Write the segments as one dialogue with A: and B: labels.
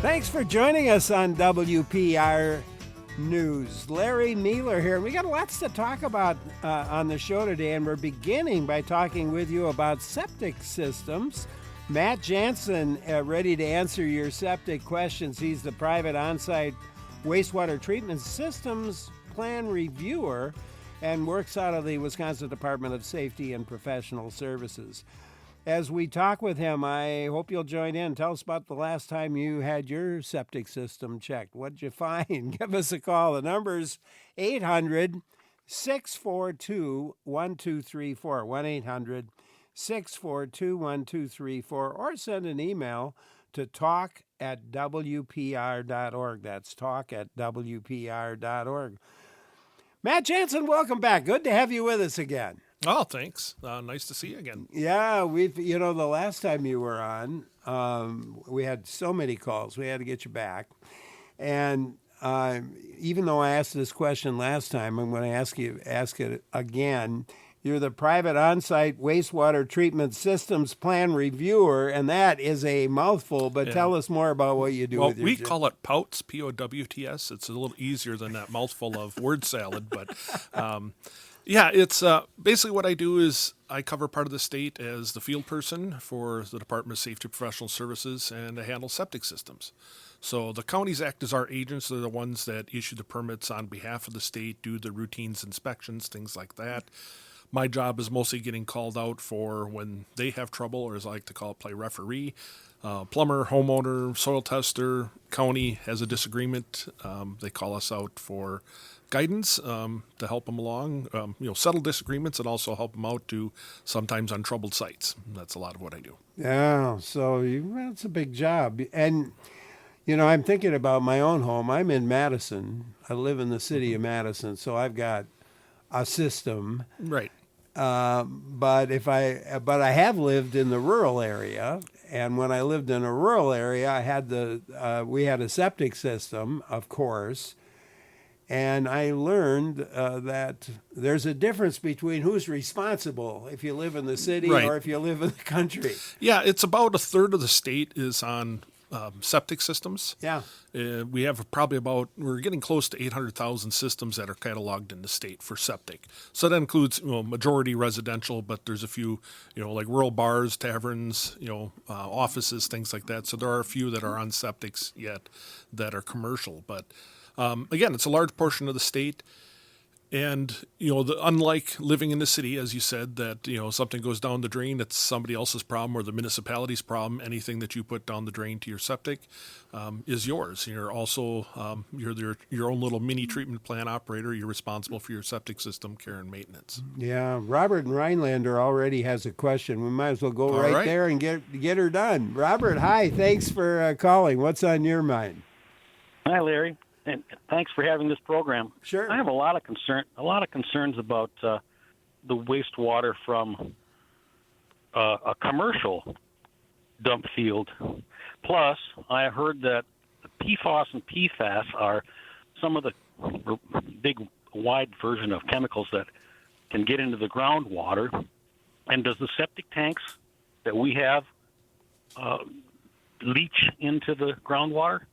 A: Thanks for joining us on WPR News. Larry Mealer here. We got lots to talk about on the show today, and we're beginning by talking with you about septic systems. Matt Janzen, ready to answer your septic questions. He's the private on-site wastewater treatment systems plan reviewer and works out of the Wisconsin Department of Safety and Professional Services. As we talk with him, I hope you'll join in. Tell us about the last time you had your septic system checked. What'd you find? Give us a call. The number's 800-642-1234, 1-800-642-1234, or send an email to talk@wpr.org. That's talk@wpr.org. Matt Janzen, welcome back. Good to have you with us again.
B: Oh, thanks. Nice to see you again.
A: Yeah, the last time you were on, we had so many calls. We had to get you back. And even though I asked this question last time, I'm going to ask it again. You're the private on-site wastewater treatment systems plan reviewer, and that is a mouthful, but tell us more about what you do with your job.
B: We call it POWTS, P-O-W-T-S. It's a little easier than that mouthful of word salad, but it's basically what I do is I cover part of the state as the field person for the Department of Safety and Professional Services, and I handle septic systems. So the counties act as our agents. They're the ones that issue the permits on behalf of the state, do the routines, inspections, things like that. My job is mostly getting called out for when they have trouble, or as I like to call it, play referee. Plumber, homeowner, soil tester, county has a disagreement. They call us out for guidance to help them along, settle disagreements, and also help them out to sometimes on troubled sites. That's a lot of what I do.
A: Yeah, so that's a big job. And, I'm thinking about my own home. I'm in Madison. I live in the city of Madison, so I've got a system.
B: Right.
A: But I have lived in the rural area, and when I lived in a rural area, we had a septic system, of course, and I learned that there's a difference between who's responsible if you live in the city or if you live in the country.
B: Yeah, it's about a third of the state is on septic systems.
A: Yeah.
B: We have we're getting close to 800,000 systems that are cataloged in the state for septic. So that includes, majority residential, but there's a few, like rural bars, taverns, offices, things like that. So there are a few that are on septics yet that are commercial. But again, it's a large portion of the state. And, unlike living in the city, as you said, that, something goes down the drain, it's somebody else's problem or the municipality's problem. Anything that you put down the drain to your septic is yours. You're also, you're your own little mini treatment plant operator. You're responsible for your septic system care and maintenance.
A: Yeah. Robert in Rhinelander already has a question. We might as well go right there and get her done. Robert, hi. Thanks for calling. What's on your mind?
C: Hi, Larry. And thanks for having this program.
A: Sure.
C: I have a lot of concerns about the wastewater from a commercial dump field. Plus, I heard that PFOS and PFAS are some of the big, wide version of chemicals that can get into the groundwater. And does the septic tanks that we have leach into the groundwater?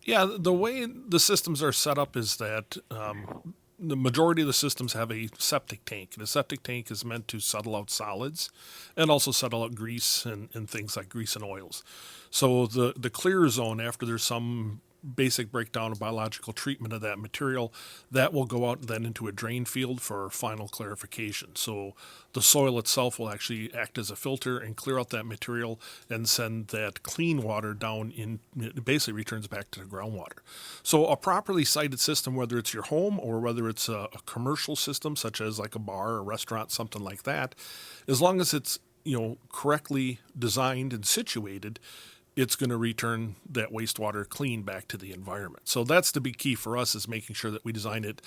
B: Yeah, the way the systems are set up is that the majority of the systems have a septic tank. And a septic tank is meant to settle out solids and also settle out grease and things like grease and oils. So the clear zone, after there's some basic breakdown of biological treatment of that material, that will go out then into a drain field for final clarification. So the soil itself will actually act as a filter and clear out that material and send that clean water down in, it basically returns back to the groundwater. So a properly sited system, whether it's your home or whether it's a commercial system, such as like a bar, a restaurant, something like that, as long as it's correctly designed and situated, it's going to return that wastewater clean back to the environment. So that's the big key for us, is making sure that we design it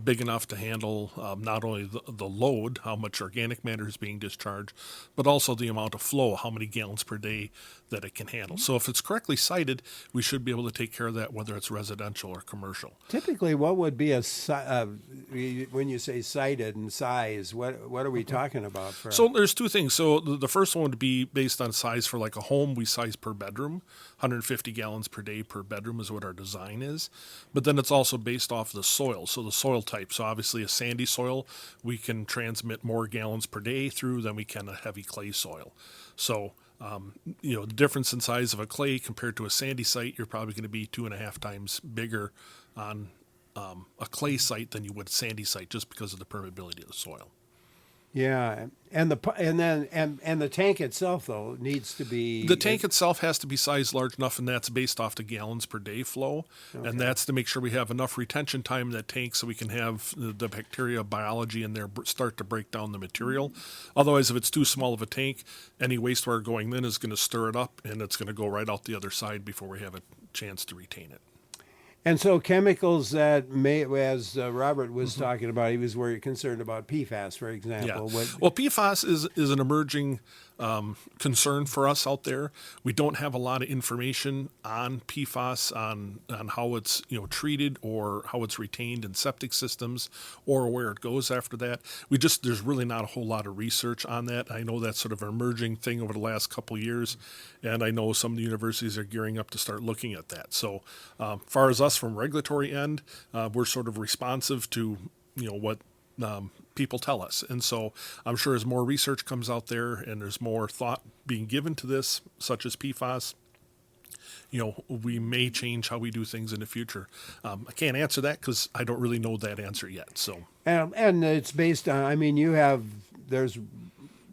B: big enough to handle not only the load, how much organic matter is being discharged, but also the amount of flow, how many gallons per day that it can handle. So if it's correctly sited, we should be able to take care of that, whether it's residential or commercial.
A: Typically, what would be when you say sited and size, what are we talking about?
B: So there's two things. So the first one would be based on size. For like a home, we size per bedroom. bedroom. 150 gallons per day per bedroom is what our design is. But then it's also based off the soil, so the soil type. So obviously a sandy soil, we can transmit more gallons per day through than we can a heavy clay soil. So, the difference in size of a clay compared to a sandy site, you're probably going to be 2.5 times bigger on a clay site than you would a sandy site, just because of the permeability of the soil.
A: Yeah, and the tank itself though needs to be.
B: The tank itself has to be sized large enough, and that's based off the gallons per day flow, and that's to make sure we have enough retention time in that tank so we can have the bacteria biology in there start to break down the material. Otherwise, if it's too small of a tank, any wastewater going in is going to stir it up, and it's going to go right out the other side before we have a chance to retain it.
A: And so chemicals that may, as Robert was talking about, he was very concerned about PFAS, for example.
B: Yeah. Well, PFAS is an emerging concern for us out there. We don't have a lot of information on PFAS, on how it's treated or how it's retained in septic systems or where it goes after that. There's really not a whole lot of research on that. I know that's sort of an emerging thing over the last couple of years, and I know some of the universities are gearing up to start looking at that. So, far as us from regulatory end, we're sort of responsive to what people tell us. And so I'm sure as more research comes out there and there's more thought being given to this, such as PFAS, we may change how we do things in the future. I can't answer that because I don't really know that answer yet. So,
A: and it's based on, there's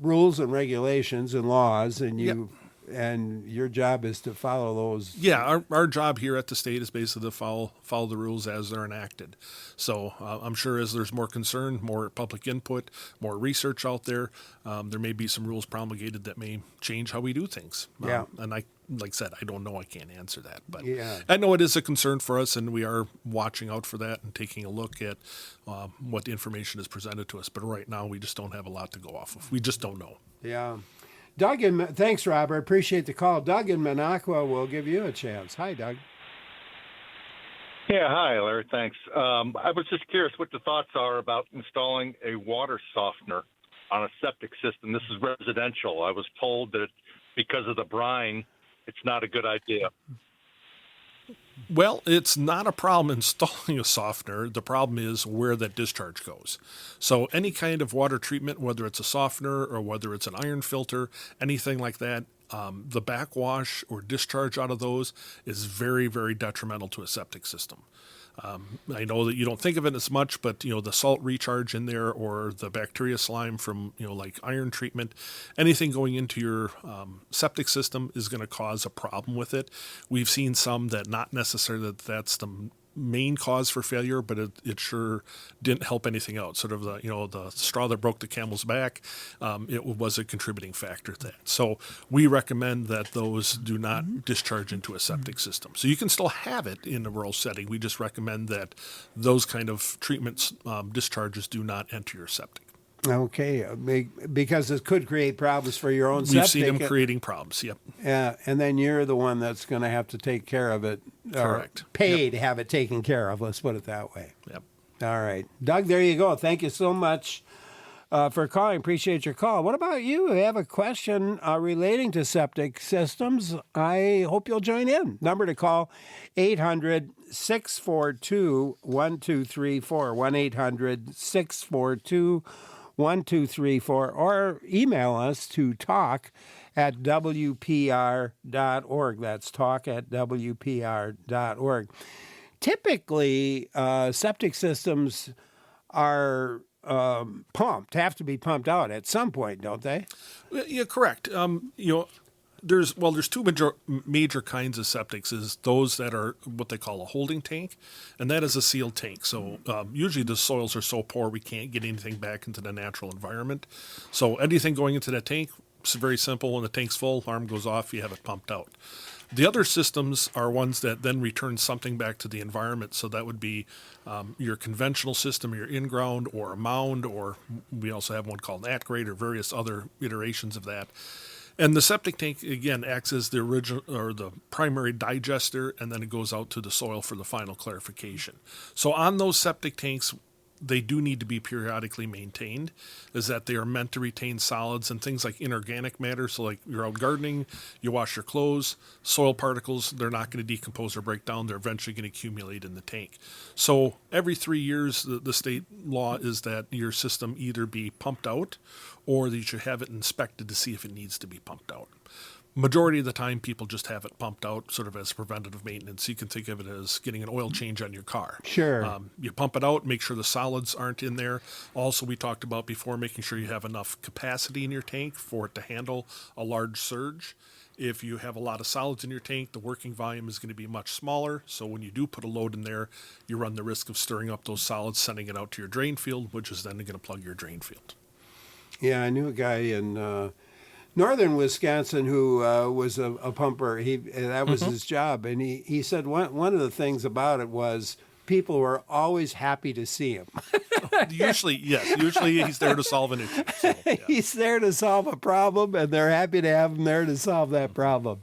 A: rules and regulations and laws, and and your job is to follow those.
B: Yeah, our job here at the state is basically to follow the rules as they're enacted. So I'm sure as there's more concern, more public input, more research out there, there may be some rules promulgated that may change how we do things. And like I said, I don't know. I can't answer that. But I know it is a concern for us, and we are watching out for that and taking a look at what the information is presented to us. But right now, we just don't have a lot to go off of. We just don't know.
A: Yeah. Doug, thanks, Robert. Appreciate the call. Doug in Minocqua will give you a chance. Hi, Doug.
D: Yeah, hi, Larry. Thanks. I was just curious what your thoughts are about installing a water softener on a septic system. This is residential. I was told that because of the brine, it's not a good idea.
B: Well, it's not a problem installing a softener. The problem is where that discharge goes. So any kind of water treatment, whether it's a softener or whether it's an iron filter, anything like that, the backwash or discharge out of those is very, very detrimental to a septic system. I know that you don't think of it as much, but the salt recharge in there or the bacteria slime from like iron treatment, anything going into your septic system is going to cause a problem with it. We've seen some that not necessarily that's the main cause for failure, but it sure didn't help anything out. Sort of the straw that broke the camel's back. It was a contributing factor to that. So we recommend that those do not discharge into a septic system. So you can still have it in a rural setting. We just recommend that those kind of treatments, discharges do not enter your septic.
A: Okay, because it could create problems for your own septic.
B: We've seen them creating problems, yep.
A: Yeah, and then you're the one that's going to have to take care of it.
B: Correct.
A: Pay to have it taken care of, let's put it that way.
B: Yep.
A: All right. Doug, there you go. Thank you so much for calling. Appreciate your call. What about you? You have a question relating to septic systems. I hope you'll join in. Number to call, 800-642-1234, 1-800-642-1234, or email us to talk@wpr.org. That's talk@wpr.org. Typically, septic systems are have to be pumped out at some point, don't they?
B: Yeah, correct. There's two major kinds of septics. Is those that are what they call a holding tank, and that is a sealed tank. So usually the soils are so poor we can't get anything back into the natural environment. So anything going into that tank, it's very simple. When the tank's full, alarm goes off, you have it pumped out. The other systems are ones that then return something back to the environment. So that would be your conventional system, your in-ground, or a mound, or we also have one called an at-grade, or various other iterations of that. And the septic tank, again, acts as the original or the primary digester, and then it goes out to the soil for the final clarification. So on those septic tanks, they do need to be periodically maintained, is that they are meant to retain solids and things like inorganic matter. So like you're out gardening, you wash your clothes, soil particles, they're not going to decompose or break down. They're eventually going to accumulate in the tank. So every 3 years, the state law is that your system either be pumped out or that you should have it inspected to see if it needs to be pumped out. Majority of the time, people just have it pumped out sort of as preventative maintenance. You can think of it as getting an oil change on your car.
A: Sure.
B: You pump it out, make sure the solids aren't in there. Also, we talked about before making sure you have enough capacity in your tank for it to handle a large surge. If you have a lot of solids in your tank, the working volume is going to be much smaller. So when you do put a load in there, you run the risk of stirring up those solids, sending it out to your drain field, which is then going to plug your drain field.
A: Yeah, I knew a guy in northern Wisconsin who was a pumper. That was his job, and he said one of the things about it was people were always happy to see him.
B: Usually, yes. Usually he's there to solve an issue. So, yeah.
A: He's there to solve a problem, and they're happy to have him there to solve that problem.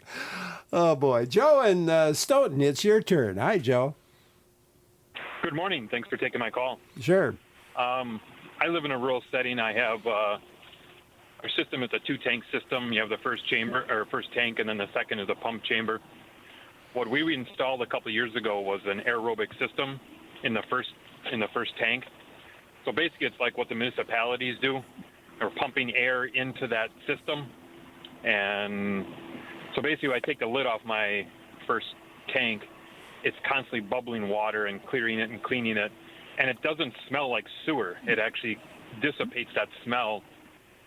A: Oh boy, Joe and Stoughton, it's your turn. Hi, Joe.
E: Good morning. Thanks for taking my call.
A: Sure.
E: I live in a rural setting. I have our system is a 2-tank system. You have the first tank, and then the second is a pump chamber. What we installed a couple of years ago was an aerobic system in the first tank. So basically, it's like what the municipalities do. They're pumping air into that system, and so basically, I take the lid off my first tank. It's constantly bubbling water and clearing it and cleaning it, and it doesn't smell like sewer. It actually dissipates that smell.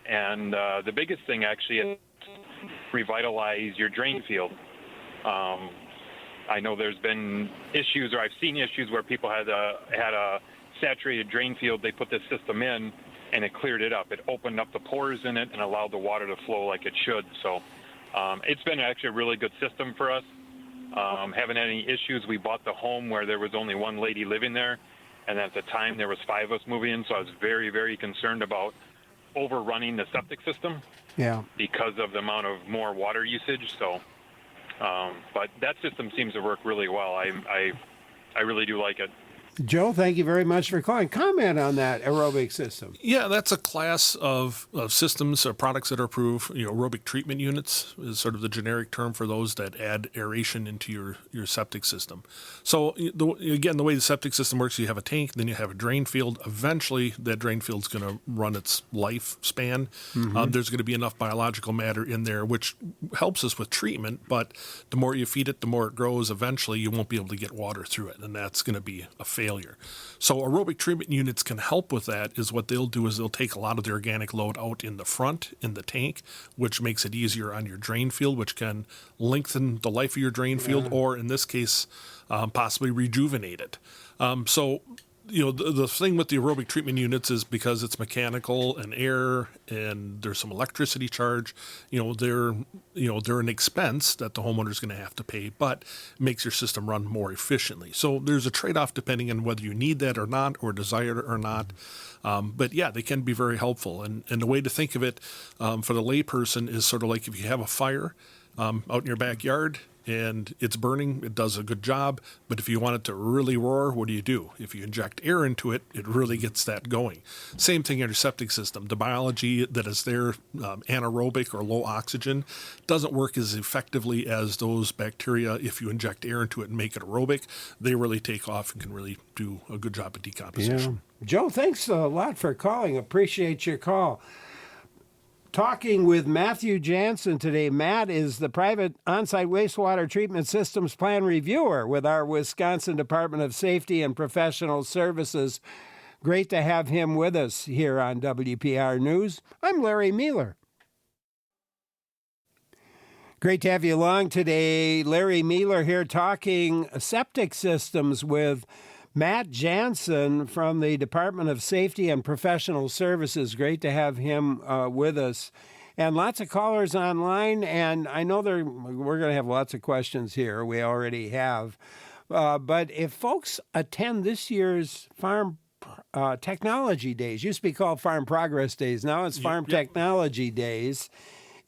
E: And the biggest thing actually is revitalize your drain field. I know there's been issues, or I've seen issues where people had a saturated drain field. They put this system in, and it cleared it up. It opened up the pores in it and allowed the water to flow like it should. So it's been actually a really good system for us. Haven't had any issues. We bought the home where there was only one lady living there, and at the time there was 5 of us moving in. So I was very, very concerned about overrunning the septic system, because of the amount of more water usage. So, but that system seems to work really well. I really do like it.
A: Joe, thank you very much for calling. Comment on that aerobic system.
B: Yeah, that's a class of systems or products that are approved. Aerobic treatment units is sort of the generic term for those that add aeration into your septic system. So again, the way the septic system works, you have a tank, then you have a drain field. Eventually, that drain field's going to run its lifespan. There's going to be enough biological matter in there, which helps us with treatment. But the more you feed it, the more it grows. Eventually, you won't be able to get water through it, and that's going to be a failure. So aerobic treatment units can help with that. Is what they'll do is they'll take a lot of the organic load out in the front, in the tank, which makes it easier on your drain field, which can lengthen the life of your drain field, or in this case, possibly rejuvenate it. So the thing with the aerobic treatment units is because it's mechanical and air and there's some electricity charge, they're an expense that the homeowner is going to have to pay, but it makes your system run more efficiently. So there's a trade-off depending on whether you need that or not, or desire it or not. But yeah, they can be very helpful. And the way to think of it for the layperson is sort of like if you have a fire out in your backyard, and it's burning, it does a good job. But if you want it to really roar, what do? If you inject air into it, it really gets that going. Same thing in your septic system. The biology that is there, anaerobic or low oxygen, doesn't work as effectively as those bacteria. If you inject air into it and make it aerobic, they really take off and can really do a good job of decomposition.
A: Yeah. Joe, thanks a lot for calling. Appreciate your call. Talking with Matthew Janzen today. Matt is the private on-site wastewater treatment systems plan reviewer with our Wisconsin Department of Safety and Professional Services. Great to have him with us here on WPR News. I'm Larry Mueller. Great to have you along today. Larry Mueller here talking septic systems with Matt Janzen from the Department of Safety and Professional Services. Great to have him with us. And lots of callers online, and I know we're going to have lots of questions here. We already have. But if folks attend this year's Farm Technology Days, used to be called Farm Progress Days, now it's Farm Technology Days.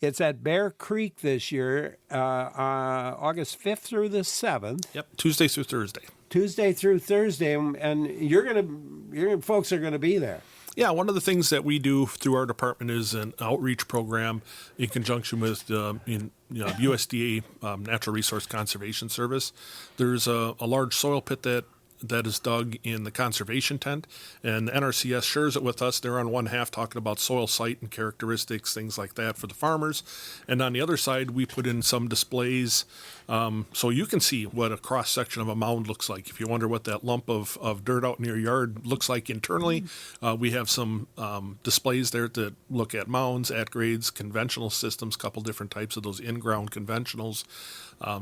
A: It's at Bear Creek this year, August 5th through the 7th.
B: Yep, Tuesday through Thursday.
A: Tuesday through Thursday, and your folks are gonna be there.
B: Yeah, one of the things that we do through our department is an outreach program in conjunction with USDA Natural Resource Conservation Service. There's a large soil pit that is dug in the conservation tent, and the NRCS shares it with us. They're on one half talking about soil site and characteristics, things like that for the farmers. And on the other side, we put in some displays so you can see what a cross-section of a mound looks like. If you wonder what that lump of dirt out in your yard looks like internally, we have some displays there that look at mounds, at grades, conventional systems, a couple different types of those in-ground conventionals,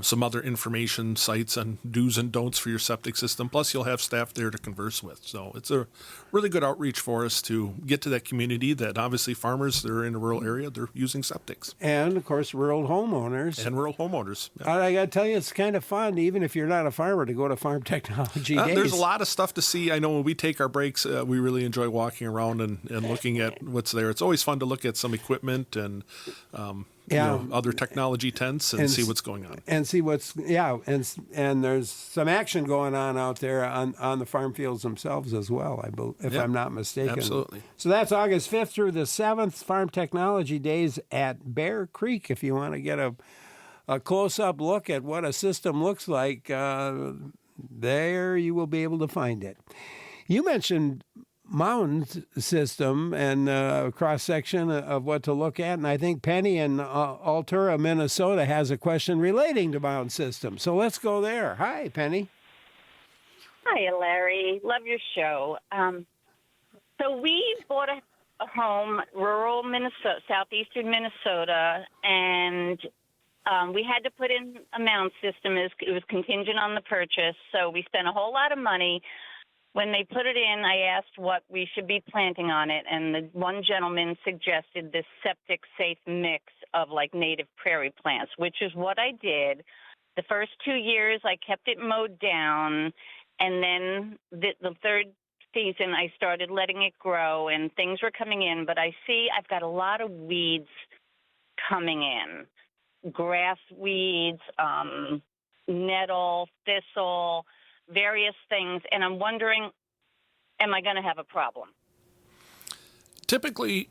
B: some other information sites on do's and don'ts for your septic system. Plus, you'll have staff there to converse with. So it's a really good outreach for us to get to that community that obviously farmers that are in a rural area, they're using septics.
A: And, of course, rural homeowners.
B: Yeah.
A: I got to tell you, it's kind of fun, even if you're not a farmer, to go to Farm Technology Days.
B: There's a lot of stuff to see. I know when we take our breaks, we really enjoy walking around and looking at what's there. It's always fun to look at some equipment and other technology tents and see what's going on.
A: And see and there's some action going on out there on the farm fields themselves as well, if I'm not mistaken.
B: Absolutely.
A: So that's August 5th through the 7th, Farm Technology Days at Bear Creek. If you want to get a close-up look at what a system looks like, there you will be able to find it. You mentioned mound system and cross-section of what to look at, and I think Penny in Altura, Minnesota has a question relating to mound system. So let's go there. Hi, Penny.
F: Hi, Larry. Love your show. So we bought a home, rural Minnesota, southeastern Minnesota, and we had to put in a mound system. It was contingent on the purchase, so we spent a whole lot of money. When they put it in, I asked what we should be planting on it, and the one gentleman suggested this septic safe mix of like native prairie plants, which is what I did. The first 2 years, I kept it mowed down, and then the third season, I started letting it grow, and things were coming in. But I see I've got a lot of weeds coming in, grass weeds, nettle, thistle, various things, and I'm wondering, am I going to have a problem?
B: Typically,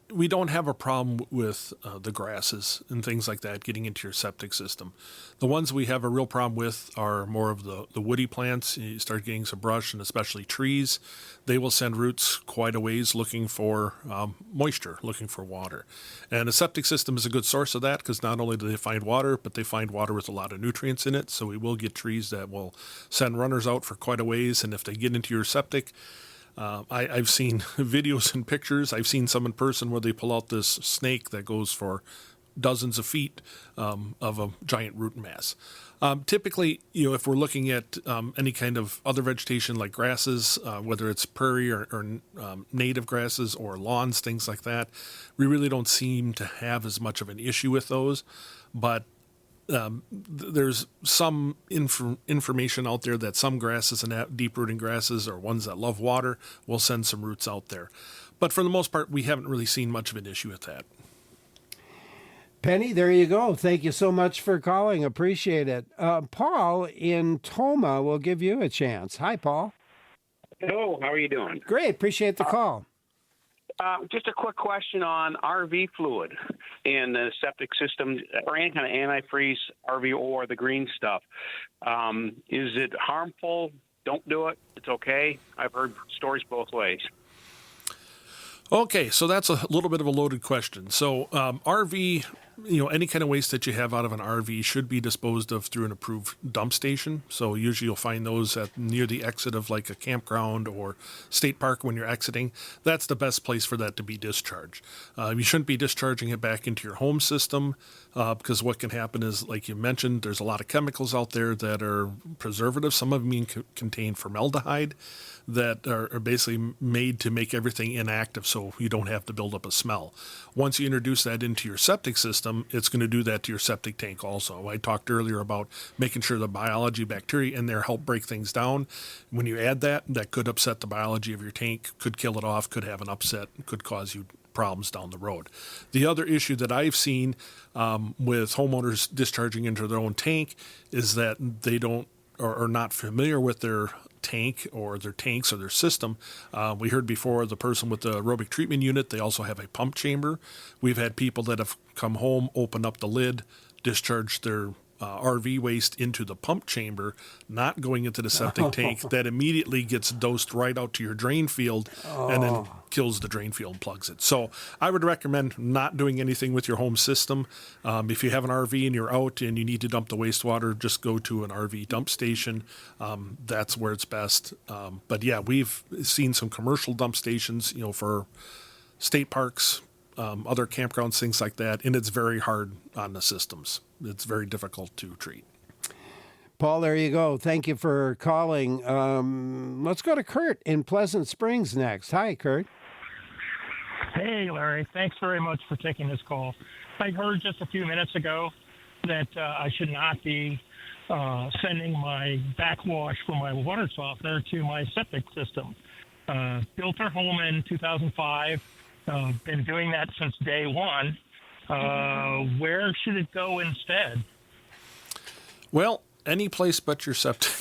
B: we don't have a problem with the grasses and things like that getting into your septic system. The ones we have a real problem with are more of the woody plants. You start getting some brush, and especially trees. They will send roots quite a ways looking for moisture, looking for water. And a septic system is a good source of that because not only do they find water, but they find water with a lot of nutrients in it. So we will get trees that will send runners out for quite a ways. And if they get into your septic, I've seen videos and pictures. I've seen some in person where they pull out this snake that goes for dozens of feet of a giant root mass. Typically, if we're looking at any kind of other vegetation like grasses, whether it's prairie or native grasses or lawns, things like that, we really don't seem to have as much of an issue with those. But there's some information out there that some grasses and deep-rooting grasses or ones that love water will send some roots out there. But for the most part, we haven't really seen much of an issue with that.
A: Penny, there you go. Thank you so much for calling. Appreciate it. Paul in Toma will give you a chance. Hi, Paul.
G: Hello, how are you doing?
A: Great. Appreciate the call.
G: Just a quick question on RV fluid in the septic system or any kind of antifreeze RV or the green stuff. Is it harmful? Don't do it. It's okay. I've heard stories both ways.
B: Okay, so that's a little bit of a loaded question. So RV, any kind of waste that you have out of an RV should be disposed of through an approved dump station. So usually you'll find those near the exit of like a campground or state park when you're exiting. That's the best place for that to be discharged. You shouldn't be discharging it back into your home system because what can happen is, like you mentioned, there's a lot of chemicals out there that are preservatives. Some of them contain formaldehyde that are basically made to make everything inactive so you don't have to build up a smell. Once you introduce that into your septic system, it's going to do that to your septic tank also. I talked earlier about making sure the biology, bacteria in there help break things down. When you add that could upset the biology of your tank, could kill it off, could have an upset, could cause you problems down the road. The other issue that I've seen with homeowners discharging into their own tank is that they don't or not familiar with their tank or their tanks or their system, we heard before the person with the aerobic treatment unit, they also have a pump chamber. We've had people that have come home, opened up the lid, discharged their RV waste into the pump chamber, not going into the septic tank, that immediately gets dosed right out to your drain field and then kills the drain field and plugs it. So I would recommend not doing anything with your home system. If you have an RV and you're out and you need to dump the wastewater, just go to an RV dump station. That's where it's best. But yeah, we've seen some commercial dump stations, for state parks, other campgrounds, things like that, and it's very hard on the systems. It's very difficult to treat.
A: Paul, there you go. Thank you for calling. Let's go to Kurt in Pleasant Springs next. Hi, Kurt.
H: Hey, Larry. Thanks very much for taking this call. I heard just a few minutes ago that I should not be sending my backwash from my water softener to my septic system. Built our home in 2005. Been doing that since day one. Where should it go instead?
B: Well, any place but your septic.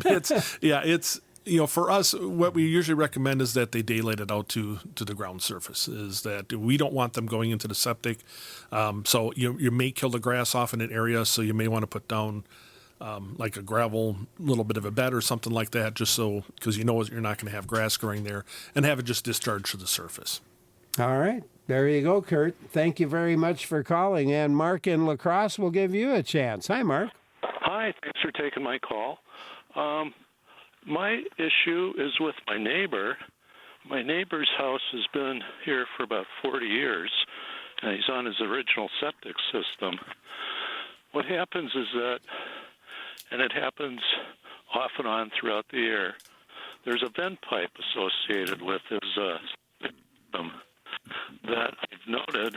B: It's for us, what we usually recommend is that they daylight it out to the ground surface. Is that we don't want them going into the septic. So you may kill the grass off in an area, so you may want to put down like a gravel, little bit of a bed or something like that, just so, because you're not going to have grass growing there, and have it just discharge to the surface.
A: All right. There you go, Kurt. Thank you very much for calling. And Mark in La Crosse will give you a chance. Hi, Mark.
I: Hi. Thanks for taking my call. My issue is with my neighbor. My neighbor's house has been here for about 40 years, and he's on his original septic system. What happens is that, and it happens off and on throughout the year, there's a vent pipe associated with his system that I've noted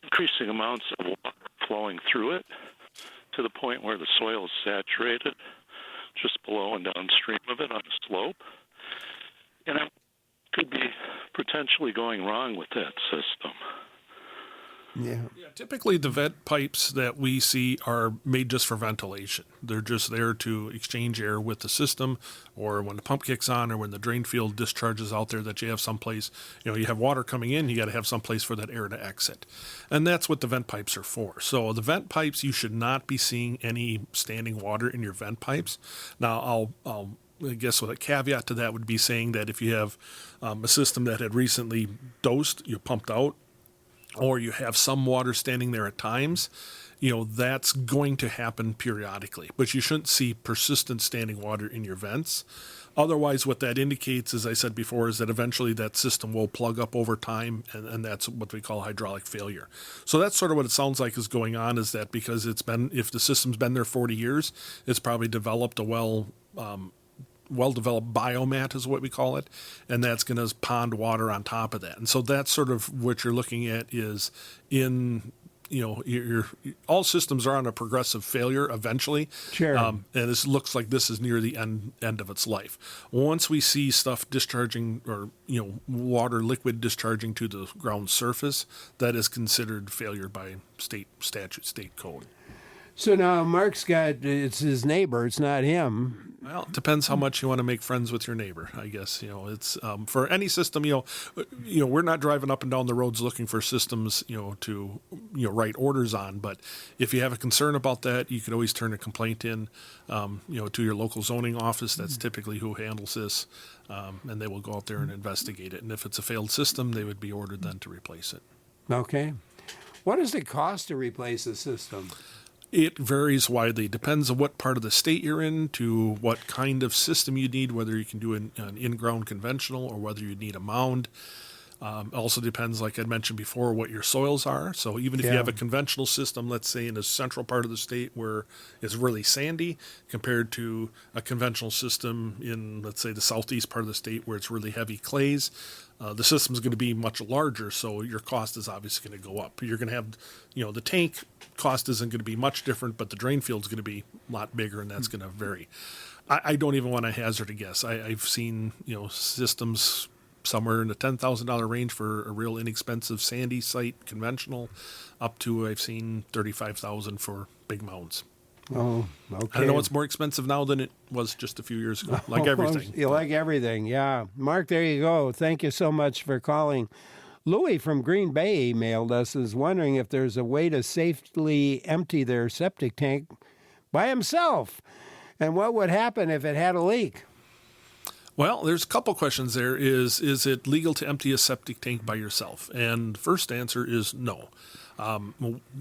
I: increasing amounts of water flowing through it to the point where the soil is saturated just below and downstream of it on a slope. And it could be potentially going wrong with that system.
A: Yeah.
B: Typically, the vent pipes that we see are made just for ventilation. They're just there to exchange air with the system, or when the pump kicks on, or when the drain field discharges out there, that you have someplace, you have water coming in, you got to have someplace for that air to exit. And that's what the vent pipes are for. So the vent pipes, you should not be seeing any standing water in your vent pipes. Now, I guess with a caveat to that would be saying that if you have a system that had recently dosed, you pumped out, or you have some water standing there at times, that's going to happen periodically. But you shouldn't see persistent standing water in your vents. Otherwise, what that indicates, as I said before, is that eventually that system will plug up over time, and that's what we call hydraulic failure. So that's sort of what it sounds like is going on, is that because if the system's been there 40 years, it's probably developed a well-developed biomat is what we call it, and that's going to pond water on top of that. And so that's sort of what you're looking at is all systems are on a progressive failure eventually.
A: Sure.
B: And this looks like this is near the end of its life. Once we see stuff discharging or, water liquid discharging to the ground surface, that is considered failure by state statute, state code.
A: So now Mark's it's his neighbor, it's not him.
B: Well, it depends how much you want to make friends with your neighbor, I guess. It's for any system, we're not driving up and down the roads looking for systems, to write orders on. But if you have a concern about that, you could always turn a complaint in, to your local zoning office. That's typically who handles this, and they will go out there and investigate it. And if it's a failed system, they would be ordered then to replace it.
A: Okay. What does it cost to replace a system?
B: It varies widely. Depends on what part of the state you're in, to what kind of system you need, whether you can do an in-ground conventional or whether you need a mound. Also depends, like I mentioned before, what your soils are. So even if you have a conventional system, let's say in the central part of the state where it's really sandy, compared to a conventional system in, let's say, the southeast part of the state where it's really heavy clays, the system is going to be much larger, so your cost is obviously going to go up. You're going to have, the tank cost isn't going to be much different, but the drain field is going to be a lot bigger, and that's going to vary. I don't even want to hazard a guess. I've seen, systems somewhere in the $10,000 range for a real inexpensive sandy site conventional, up to I've seen $35,000 for big mounds.
A: Oh, okay.
B: I know it's more expensive now than it was just a few years ago, like everything.
A: You like everything, yeah. Mark, there you go. Thank you so much for calling. Louis from Green Bay emailed us, is wondering if there's a way to safely empty their septic tank by himself, and what would happen if it had a leak.
B: Well, there's a couple questions there. Is it legal to empty a septic tank by yourself? And the first answer is no.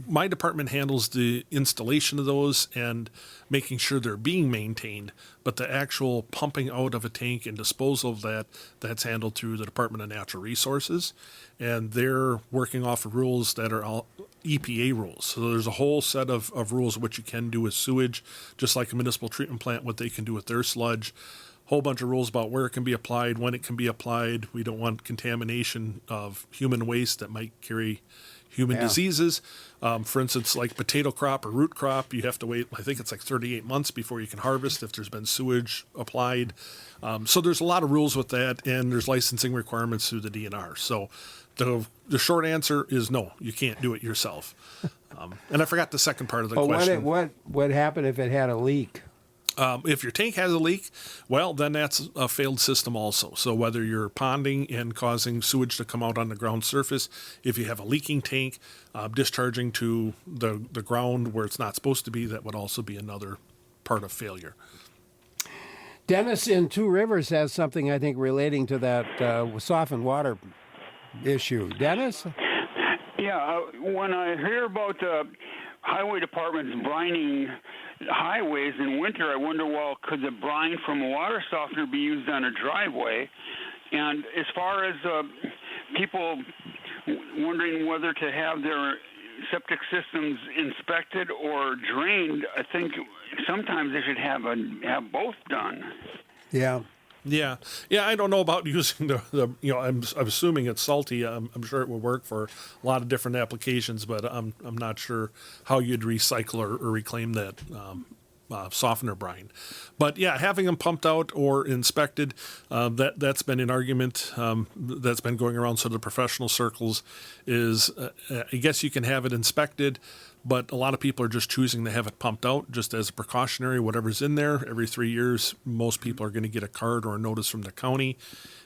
B: My department handles the installation of those and making sure they're being maintained, but the actual pumping out of a tank and disposal of that's handled through the Department of Natural Resources, and they're working off of rules that are all EPA rules. So there's a whole set of rules what you can do with sewage, just like a municipal treatment plant, what they can do with their sludge. Whole bunch of rules about where it can be applied, when it can be applied. We don't want contamination of human waste that might carry human diseases. For instance, like potato crop or root crop, you have to wait, I think it's like 38 months before you can harvest if there's been sewage applied. So there's a lot of rules with that, and there's licensing requirements through the DNR. So the short answer is no, you can't do it yourself. And I forgot the second part of the question.
A: What would happen if it had a leak?
B: If your tank has a leak, well, then that's a failed system also. So whether you're ponding and causing sewage to come out on the ground surface, if you have a leaking tank, discharging to the ground where it's not supposed to be, that would also be another part of failure.
A: Dennis in Two Rivers has something, I think, relating to that softened water issue. Dennis?
J: Yeah, when I hear about the highway department's brining highways in winter, I wonder, well, could the brine from a water softener be used on a driveway? And as far as people wondering whether to have their septic systems inspected or drained, I think sometimes they should have both done.
A: Yeah.
B: Yeah. I don't know about using the I'm assuming it's salty. I'm sure it would work for a lot of different applications, but I'm not sure how you'd recycle or reclaim that softener brine. But yeah, having them pumped out or inspected, that's been an argument that's been going around sort of the professional circles. Is I guess you can have it inspected, but a lot of people are just choosing to have it pumped out just as a precautionary, whatever's in there. Every 3 years, most people are going to get a card or a notice from the county,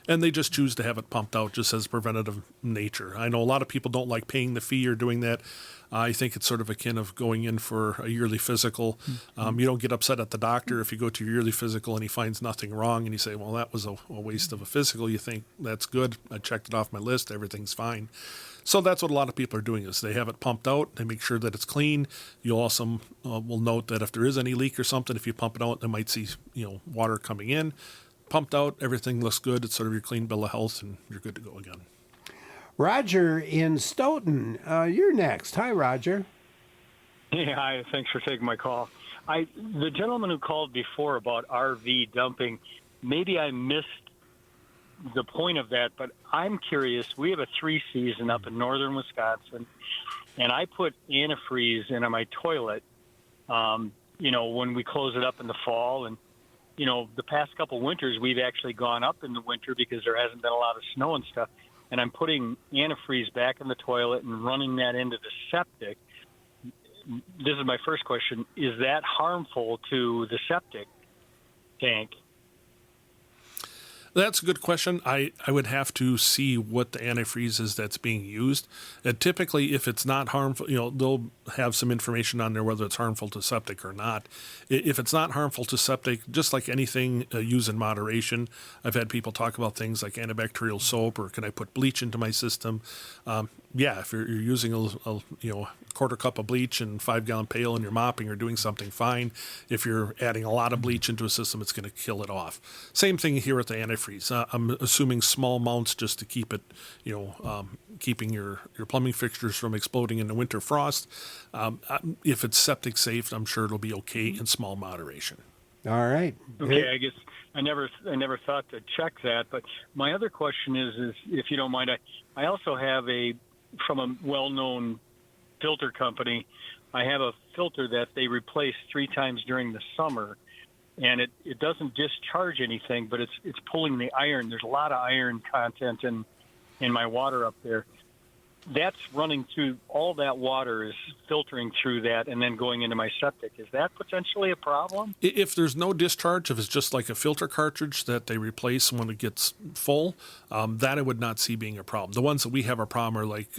B: and they just choose to have it pumped out just as preventative nature. I know a lot of people don't like paying the fee or doing that. I think it's sort of akin of going in for a yearly physical. You don't get upset at the doctor if you go to your yearly physical and he finds nothing wrong, and you say, well, that was a waste of a physical. You think, that's good. I checked it off my list. Everything's fine. So that's what a lot of people are doing is they have it pumped out. They make sure that it's clean. You also will note that if there is any leak or something, if you pump it out, they might see water coming in. Pumped out, everything looks good. It's sort of your clean bill of health, and you're good to go again.
A: Roger in Stoughton, you're next. Hi, Roger.
K: Hey, hi. Thanks for taking my call. The gentleman who called before about RV dumping, maybe I missed the point of that, but I'm curious. We have a 3-season up in northern Wisconsin, and I put antifreeze into my toilet, when we close it up in the fall. And, the past couple winters, we've actually gone up in the winter because there hasn't been a lot of snow and stuff. And I'm putting antifreeze back in the toilet and running that into the septic. This is my first question. Is that harmful to the septic tank?
B: That's a good question. I would have to see what the antifreeze is that's being used. And typically, if it's not harmful, they'll have some information on there whether it's harmful to septic or not. If it's not harmful to septic, just like anything, use in moderation. I've had people talk about things like antibacterial soap, or can I put bleach into my system? If you're using a quarter cup of bleach and 5-gallon pail and you're mopping or doing something, fine. If you're adding a lot of bleach into a system, it's going to kill it off. Same thing here with the antifreeze. I'm assuming small amounts just to keep it, keeping your plumbing fixtures from exploding in the winter frost. If it's septic safe, I'm sure it'll be okay in small moderation.
A: All right.
K: Okay, I guess I never thought to check that. But my other question is if you don't mind, I also have from a well-known filter company, I have a filter that they replace 3 times during the summer, and it doesn't discharge anything, but it's pulling the iron. There's a lot of iron content in my water up there. that's running through, all that water is filtering through that and then going into my septic. Is that potentially a problem?
B: If there's no discharge, if it's just like a filter cartridge that they replace when it gets full, that I would not see being a problem. The ones that we have a problem are like,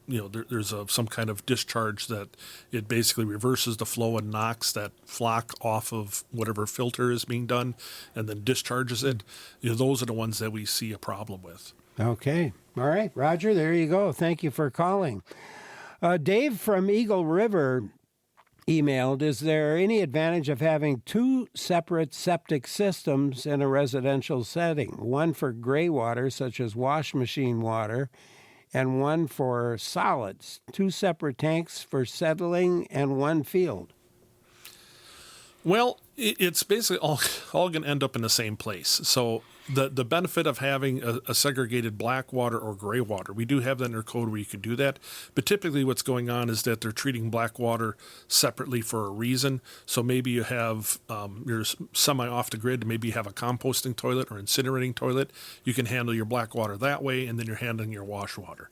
B: there's some kind of discharge that it basically reverses the flow and knocks that flock off of whatever filter is being done and then discharges it. Those are the ones that we see a problem with.
A: Okay. All right, Roger, there you go. Thank you for calling. Dave from Eagle River emailed, is there any advantage of having two separate septic systems in a residential setting? One for gray water, such as wash machine water, and one for solids. Two separate tanks for settling and one field.
B: Well, it's basically all going to end up in the same place. So the benefit of having a segregated black water or gray water, we do have that in our code where you can do that. But typically what's going on is that they're treating black water separately for a reason. So maybe you have, you're semi off the grid, maybe you have a composting toilet or incinerating toilet. You can handle your black water that way, and then you're handling your wash water.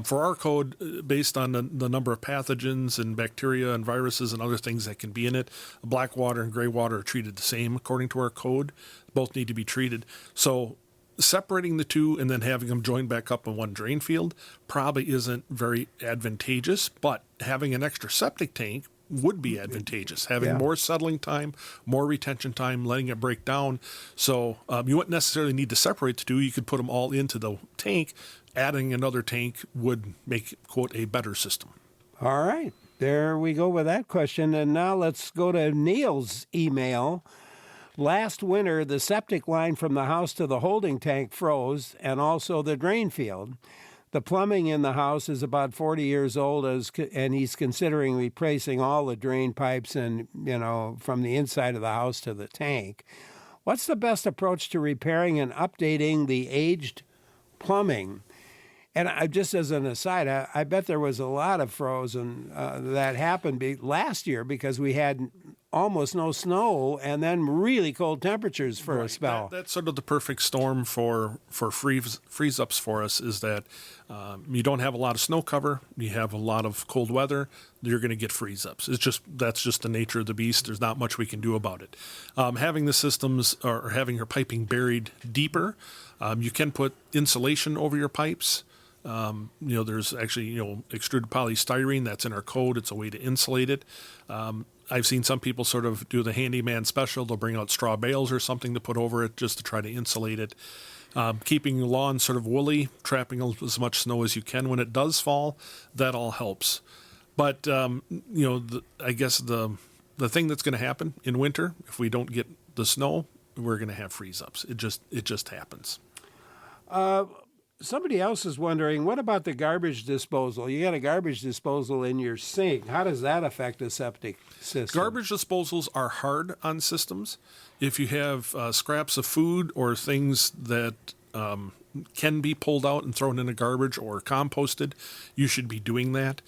B: For our code, based on the number of pathogens and bacteria and viruses and other things that can be in it, black water and gray water are treated the same according to our code. Both need to be treated. So separating the two and then having them joined back up in one drain field probably isn't very advantageous, but having an extra septic tank would be advantageous. Having more settling time, more retention time, letting it break down. So you wouldn't necessarily need to separate the two. You could put them all into the tank. Adding another tank would make, quote, a better system.
A: All right. There we go with that question. And now let's go to Neil's email. Last winter, the septic line from the house to the holding tank froze, and also the drain field. The plumbing in the house is about 40 years old, and he's considering replacing all the drain pipes and, from the inside of the house to the tank. What's the best approach to repairing and updating the aged plumbing? And just as an aside, I bet there was a lot of frozen that happened last year because we had almost no snow and then really cold temperatures for a spell.
B: That's sort of the perfect storm for freeze-ups for us, is that you don't have a lot of snow cover, you have a lot of cold weather, you're going to get freeze-ups. That's just the nature of the beast. There's not much we can do about it. Having the systems or having your piping buried deeper, you can put insulation over your pipes. There's actually, extruded polystyrene that's in our code. It's a way to insulate it. I've seen some people sort of do the handyman special. They'll bring out straw bales or something to put over it just to try to insulate it. Keeping the lawn sort of woolly, trapping as much snow as you can when it does fall, that all helps. But, I guess the thing that's going to happen in winter, if we don't get the snow, we're going to have freeze-ups. It just happens.
A: Somebody else is wondering, what about the garbage disposal? You got a garbage disposal in your sink. How does that affect a septic system?
B: Garbage disposals are hard on systems. If you have scraps of food or things that can be pulled out and thrown in a garbage or composted, you should be doing that.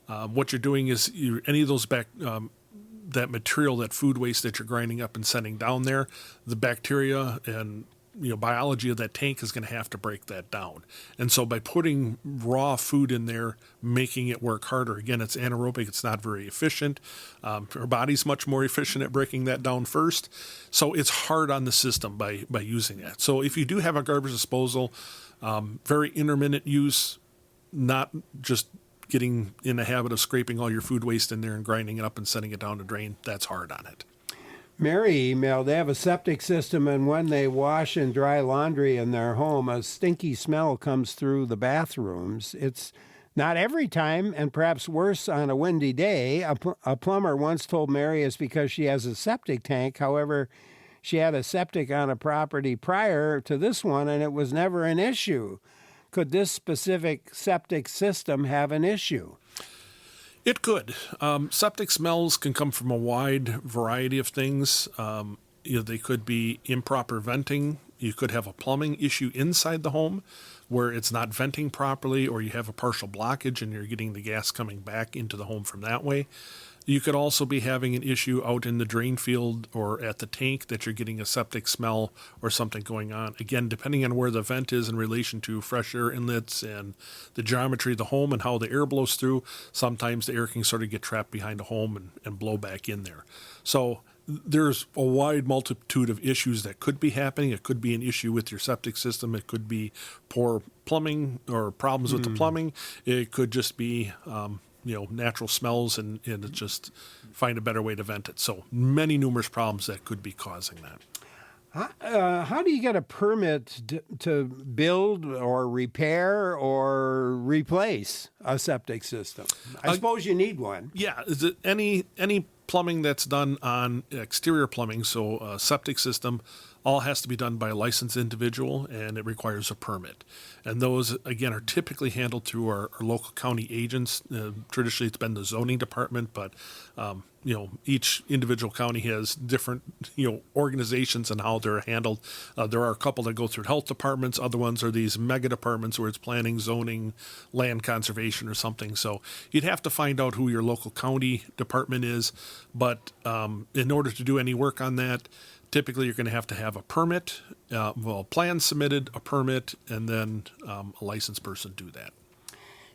B: What you're doing is any of those that material, that food waste that you're grinding up and sending down there, the bacteria and biology of that tank is going to have to break that down. And so by putting raw food in there, making it work harder, again, it's anaerobic, it's not very efficient. Our body's much more efficient at breaking that down first. So it's hard on the system by using that. So if you do have a garbage disposal, very intermittent use, not just getting in the habit of scraping all your food waste in there and grinding it up and sending it down the drain, that's hard on it.
A: Mary emailed, they have a septic system, and when they wash and dry laundry in their home, a stinky smell comes through the bathrooms. It's not every time, and perhaps worse on a windy day. A plumber once told Mary it's because she has a septic tank. However, she had a septic on a property prior to this one, and it was never an issue. Could this specific septic system have an issue?
B: It could. Septic smells can come from a wide variety of things. They could be improper venting. You could have a plumbing issue inside the home. where it's not venting properly, or you have a partial blockage and you're getting the gas coming back into the home from that way. You could also be having an issue out in the drain field or at the tank that you're getting a septic smell or something going on. Again, depending on where the vent is in relation to fresh air inlets and the geometry of the home and how the air blows through, sometimes the air can sort of get trapped behind a home and blow back in there. So there's a wide multitude of issues that could be happening. It could be an issue with your septic system. It could be poor plumbing or problems with the plumbing. It could just be natural smells, and just find a better way to vent it. So many numerous problems that could be causing that.
A: How do you get a permit to build or repair or replace a septic system? I suppose you need one.
B: Yeah, is it any plumbing that's done on exterior plumbing, so a septic system, all has to be done by a licensed individual, and it requires a permit. And those, again, are typically handled through our local county agents. Traditionally, it's been the zoning department, but each individual county has different organizations and how they're handled. There are a couple that go through health departments. Other ones are these mega departments where it's planning, zoning, land conservation, or something. So you'd have to find out who your local county department is. But in order to do any work on that, typically you're going to have a permit, plan submitted, a permit, and then a licensed person do that.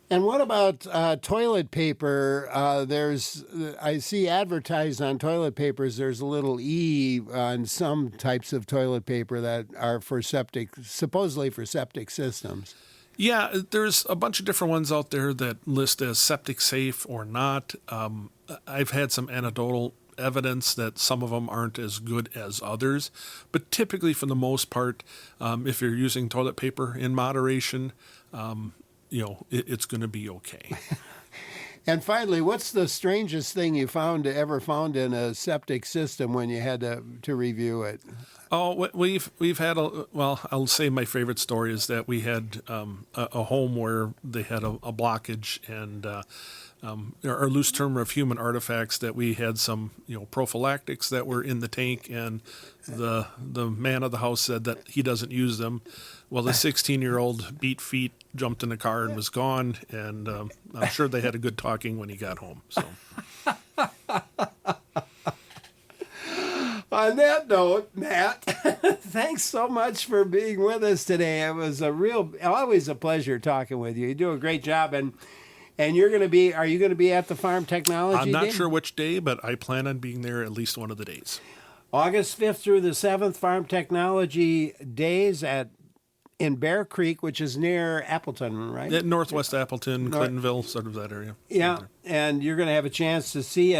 A: And what about toilet paper? I see advertised on toilet papers, there's a little E on some types of toilet paper that are supposedly for septic systems.
B: Yeah, there's a bunch of different ones out there that list as septic safe or not. I've had some anecdotal evidence that some of them aren't as good as others, but typically, for the most part, if you're using toilet paper in moderation, it's going to be okay.
A: And finally, what's the strangest thing you ever found in a septic system when you had to review it?
B: Oh, we've had I'll say my favorite story is that we had a home where they had a blockage, and our loose term of human artifacts, that we had some prophylactics that were in the tank, and the man of the house said that he doesn't use them. Well, the 16-year-old beat feet, jumped in the car, and was gone, and I'm sure they had a good talking when he got home. So.
A: On that note, Matt, thanks so much for being with us today. It was always a pleasure talking with you. You do a great job, and are you going to be at the Farm Technology
B: I'm not
A: Day?
B: sure which day, but I plan on being there at least one of the days.
A: August 5th through the 7th, Farm Technology Days in Bear Creek, which is near Appleton, right?
B: At Northwest Appleton, Clintonville, sort of that area.
A: Yeah, and you're going to have a chance to see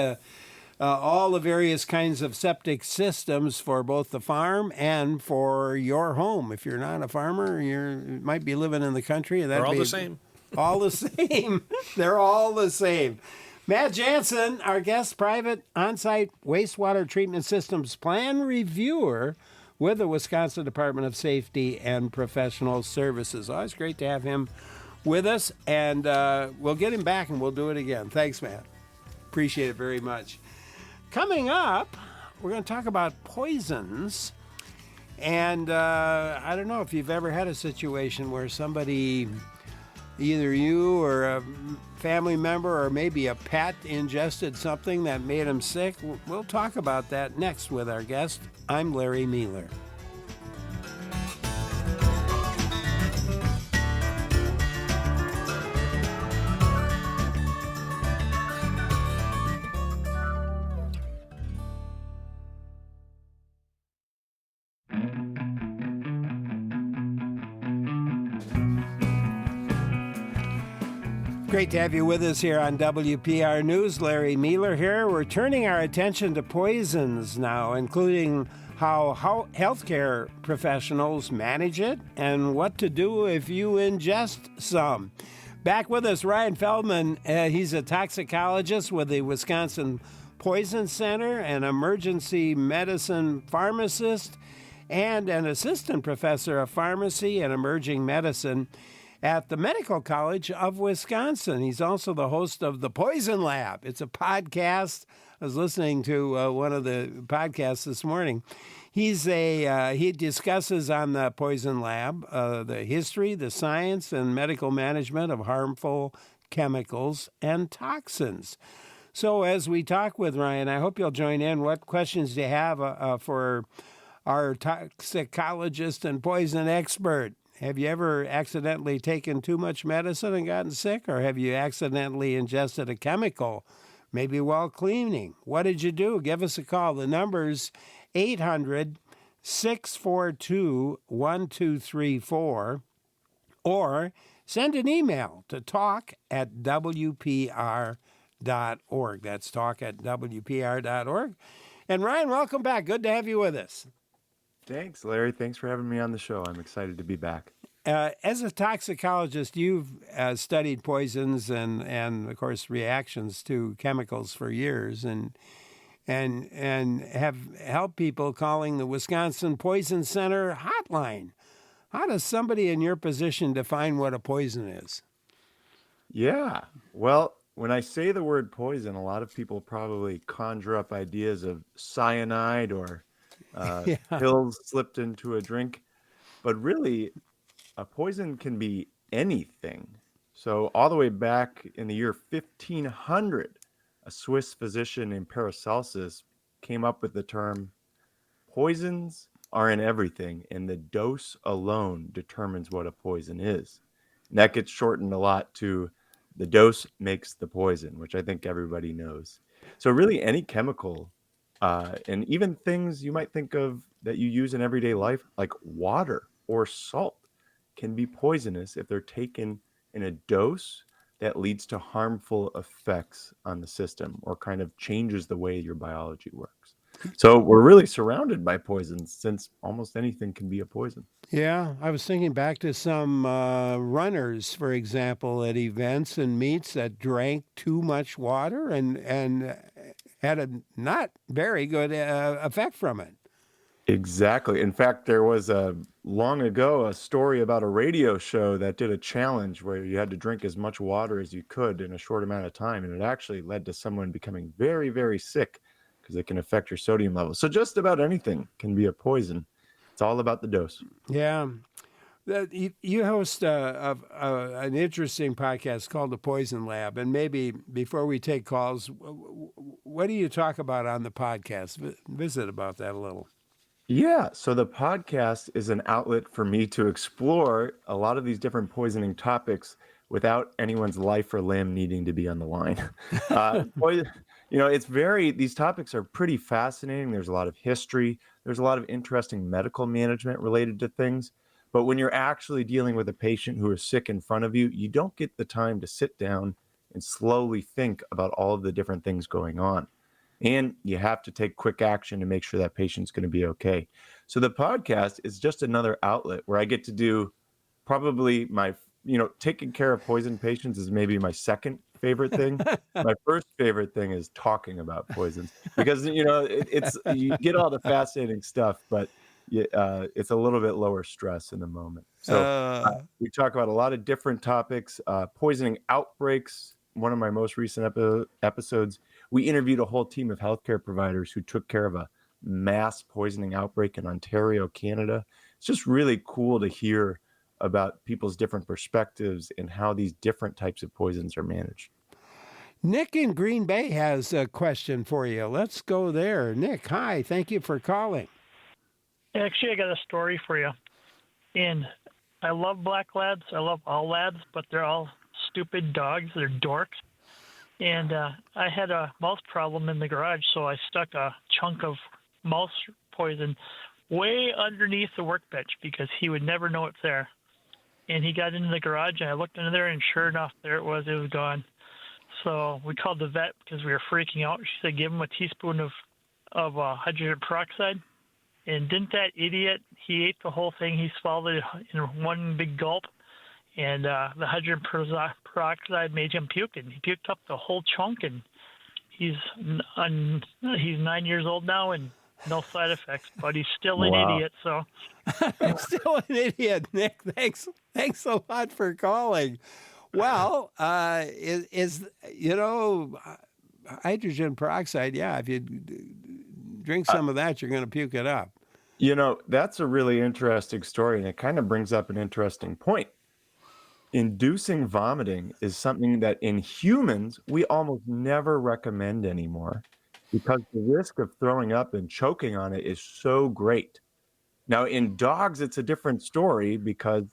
A: all the various kinds of septic systems for both the farm and for your home. If you're not a farmer, you might be living in the country.
B: They're all the same.
A: All the same. They're all the same. Matt Janzen, our guest private on-site wastewater treatment systems plan reviewer with the Wisconsin Department of Safety and Professional Services. Always great to have him with us, and we'll get him back and we'll do it again. Thanks, Matt. Appreciate it very much. Coming up, we're going to talk about poisons. And I don't know if you've ever had a situation where somebody, either you or a family member or maybe a pet, ingested something that made them sick. We'll talk about that next with our guest. I'm Larry Mealer. Great to have you with us here on WPR News. Larry Mealer here. We're turning our attention to poisons now, including how healthcare professionals manage it and what to do if you ingest some. Back with us, Ryan Feldman. He's a toxicologist with the Wisconsin Poison Center, an emergency medicine pharmacist, and an assistant professor of pharmacy and emerging medicine at the Medical College of Wisconsin. He's also the host of The Poison Lab. It's a podcast. I was listening to one of the podcasts this morning. He discusses on the Poison Lab the history, the science, and medical management of harmful chemicals and toxins. So as we talk with Ryan, I hope you'll join in. What questions do you have for our toxicologist and poison expert? Have you ever accidentally taken too much medicine and gotten sick, or have you accidentally ingested a chemical, maybe while cleaning? What did you do? Give us a call. The number's 800-642-1234, or send an email to talk@wpr.org. That's talk@wpr.org. And Ryan, welcome back. Good to have you with us.
L: Thanks, Larry. Thanks for having me on the show. I'm excited to be back.
A: As a toxicologist, you've studied poisons and of course reactions to chemicals for years, and have helped people calling the Wisconsin Poison Center hotline. How does somebody in your position define what a poison is?
L: Yeah. Well, when I say the word poison, a lot of people probably conjure up ideas of cyanide or pills slipped into a drink. But really, a poison can be anything. So all the way back in the year 1500, a Swiss physician named Paracelsus came up with the term, poisons are in everything, and the dose alone determines what a poison is. And that gets shortened a lot to the dose makes the poison, which I think everybody knows. So really any chemical, and even things you might think of that you use in everyday life, like water or salt, can be poisonous if they're taken in a dose that leads to harmful effects on the system or kind of changes the way your biology works. So we're really surrounded by poisons, since almost anything can be a poison.
A: Yeah, I was thinking back to some runners, for example, at events and meets that drank too much water and had a not very good effect from it.
L: Exactly. In fact, there was long ago a story about a radio show that did a challenge where you had to drink as much water as you could in a short amount of time. And it actually led to someone becoming very, very sick because it can affect your sodium levels. So just about anything can be a poison. It's all about the dose.
A: Yeah. You host an interesting podcast called The Poison Lab. And maybe before we take calls, what do you talk about on the podcast? Visit about that a little.
L: Yeah, so the podcast is an outlet for me to explore a lot of these different poisoning topics without anyone's life or limb needing to be on the line. These topics are pretty fascinating. There's a lot of history. There's a lot of interesting medical management related to things. But when you're actually dealing with a patient who is sick in front of you, you don't get the time to sit down and slowly think about all of the different things going on. And you have to take quick action to make sure that patient's going to be okay. So the podcast is just another outlet where I get to do probably taking care of poison patients is maybe my second favorite thing. My first favorite thing is talking about poisons because, it's you get all the fascinating stuff, but it's a little bit lower stress in the moment. So we talk about a lot of different topics, poisoning outbreaks. One of my most recent episodes, we interviewed a whole team of healthcare providers who took care of a mass poisoning outbreak in Ontario, Canada. It's just really cool to hear about people's different perspectives and how these different types of poisons are managed.
A: Nick in Green Bay has a question for you. Let's go there. Nick, hi. Thank you for calling.
H: Actually, I got a story for you. And I love black lads. I love all lads, but they're all stupid dogs. They're dorks. And I had a mouse problem in the garage, so I stuck a chunk of mouse poison way underneath the workbench because he would never know it's there. And he got into the garage, and I looked into there, and sure enough, there it was. It was gone. So we called the vet because we were freaking out. She said, give him a teaspoon of hydrogen peroxide. And didn't that idiot, he ate the whole thing. He swallowed it in one big gulp. And the hydrogen peroxide made him puke, and he puked up the whole chunk. And he's 9 years old now, and no side effects, but he's still an
L: Wow.
H: idiot. So
A: I'm still an idiot, Nick. Thanks a lot for calling. Well, is hydrogen peroxide? Yeah, if you drink some of that, you're going to puke it up.
L: That's a really interesting story, and it kind of brings up an interesting point. Inducing vomiting is something that in humans we almost never recommend anymore because the risk of throwing up and choking on it is so great. Now, in dogs, it's a different story because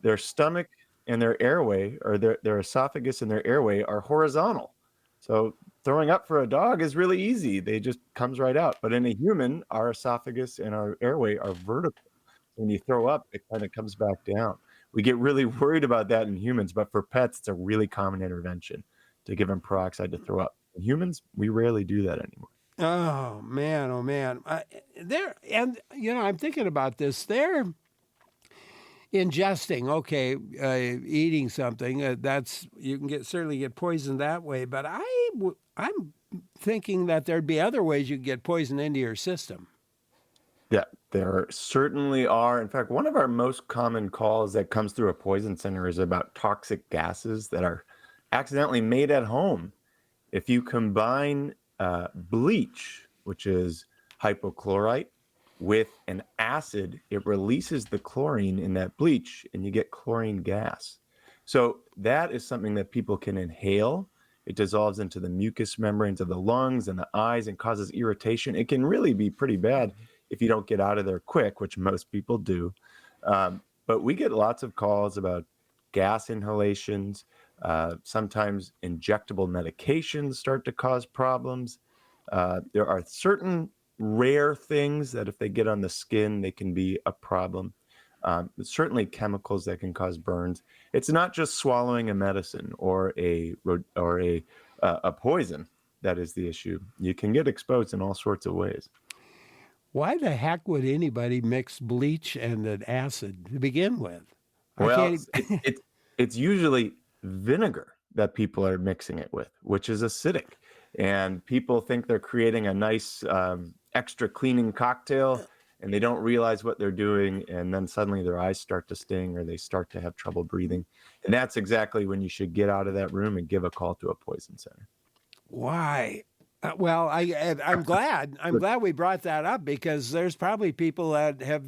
L: their stomach and their airway, or their esophagus and their airway, are horizontal. So throwing up for a dog is really easy. They just comes right out. But in a human, our esophagus and our airway are vertical. When you throw up, it kind of comes back down. We get really worried about that in humans, but for pets, it's a really common intervention to give them peroxide to throw up. In humans, we rarely do that anymore.
A: Oh man! I'm thinking about this. They're ingesting, eating something. That's you can certainly get poisoned that way. But I'm thinking that there'd be other ways you could get poison into your system.
L: Yeah, there certainly are. In fact, one of our most common calls that comes through a poison center is about toxic gases that are accidentally made at home. If you combine bleach, which is hypochlorite, with an acid, it releases the chlorine in that bleach and you get chlorine gas. So that is something that people can inhale. It dissolves into the mucous membranes of the lungs and the eyes and causes irritation. It can really be pretty bad if you don't get out of there quick, which most people do. But we get lots of calls about gas inhalations. Sometimes injectable medications start to cause problems. There are certain rare things that if they get on the skin, they can be a problem. Certainly chemicals that can cause burns. It's not just swallowing a medicine or a poison that is the issue. You can get exposed in all sorts of ways.
A: Why the heck would anybody mix bleach and an acid to begin with?
L: Well, it's usually vinegar that people are mixing it with, which is acidic. And people think they're creating a nice extra cleaning cocktail, and they don't realize what they're doing. And then suddenly their eyes start to sting or they start to have trouble breathing. And that's exactly when you should get out of that room and give a call to a poison center.
A: Why? Well, I'm glad. I'm glad we brought that up because there's probably people that have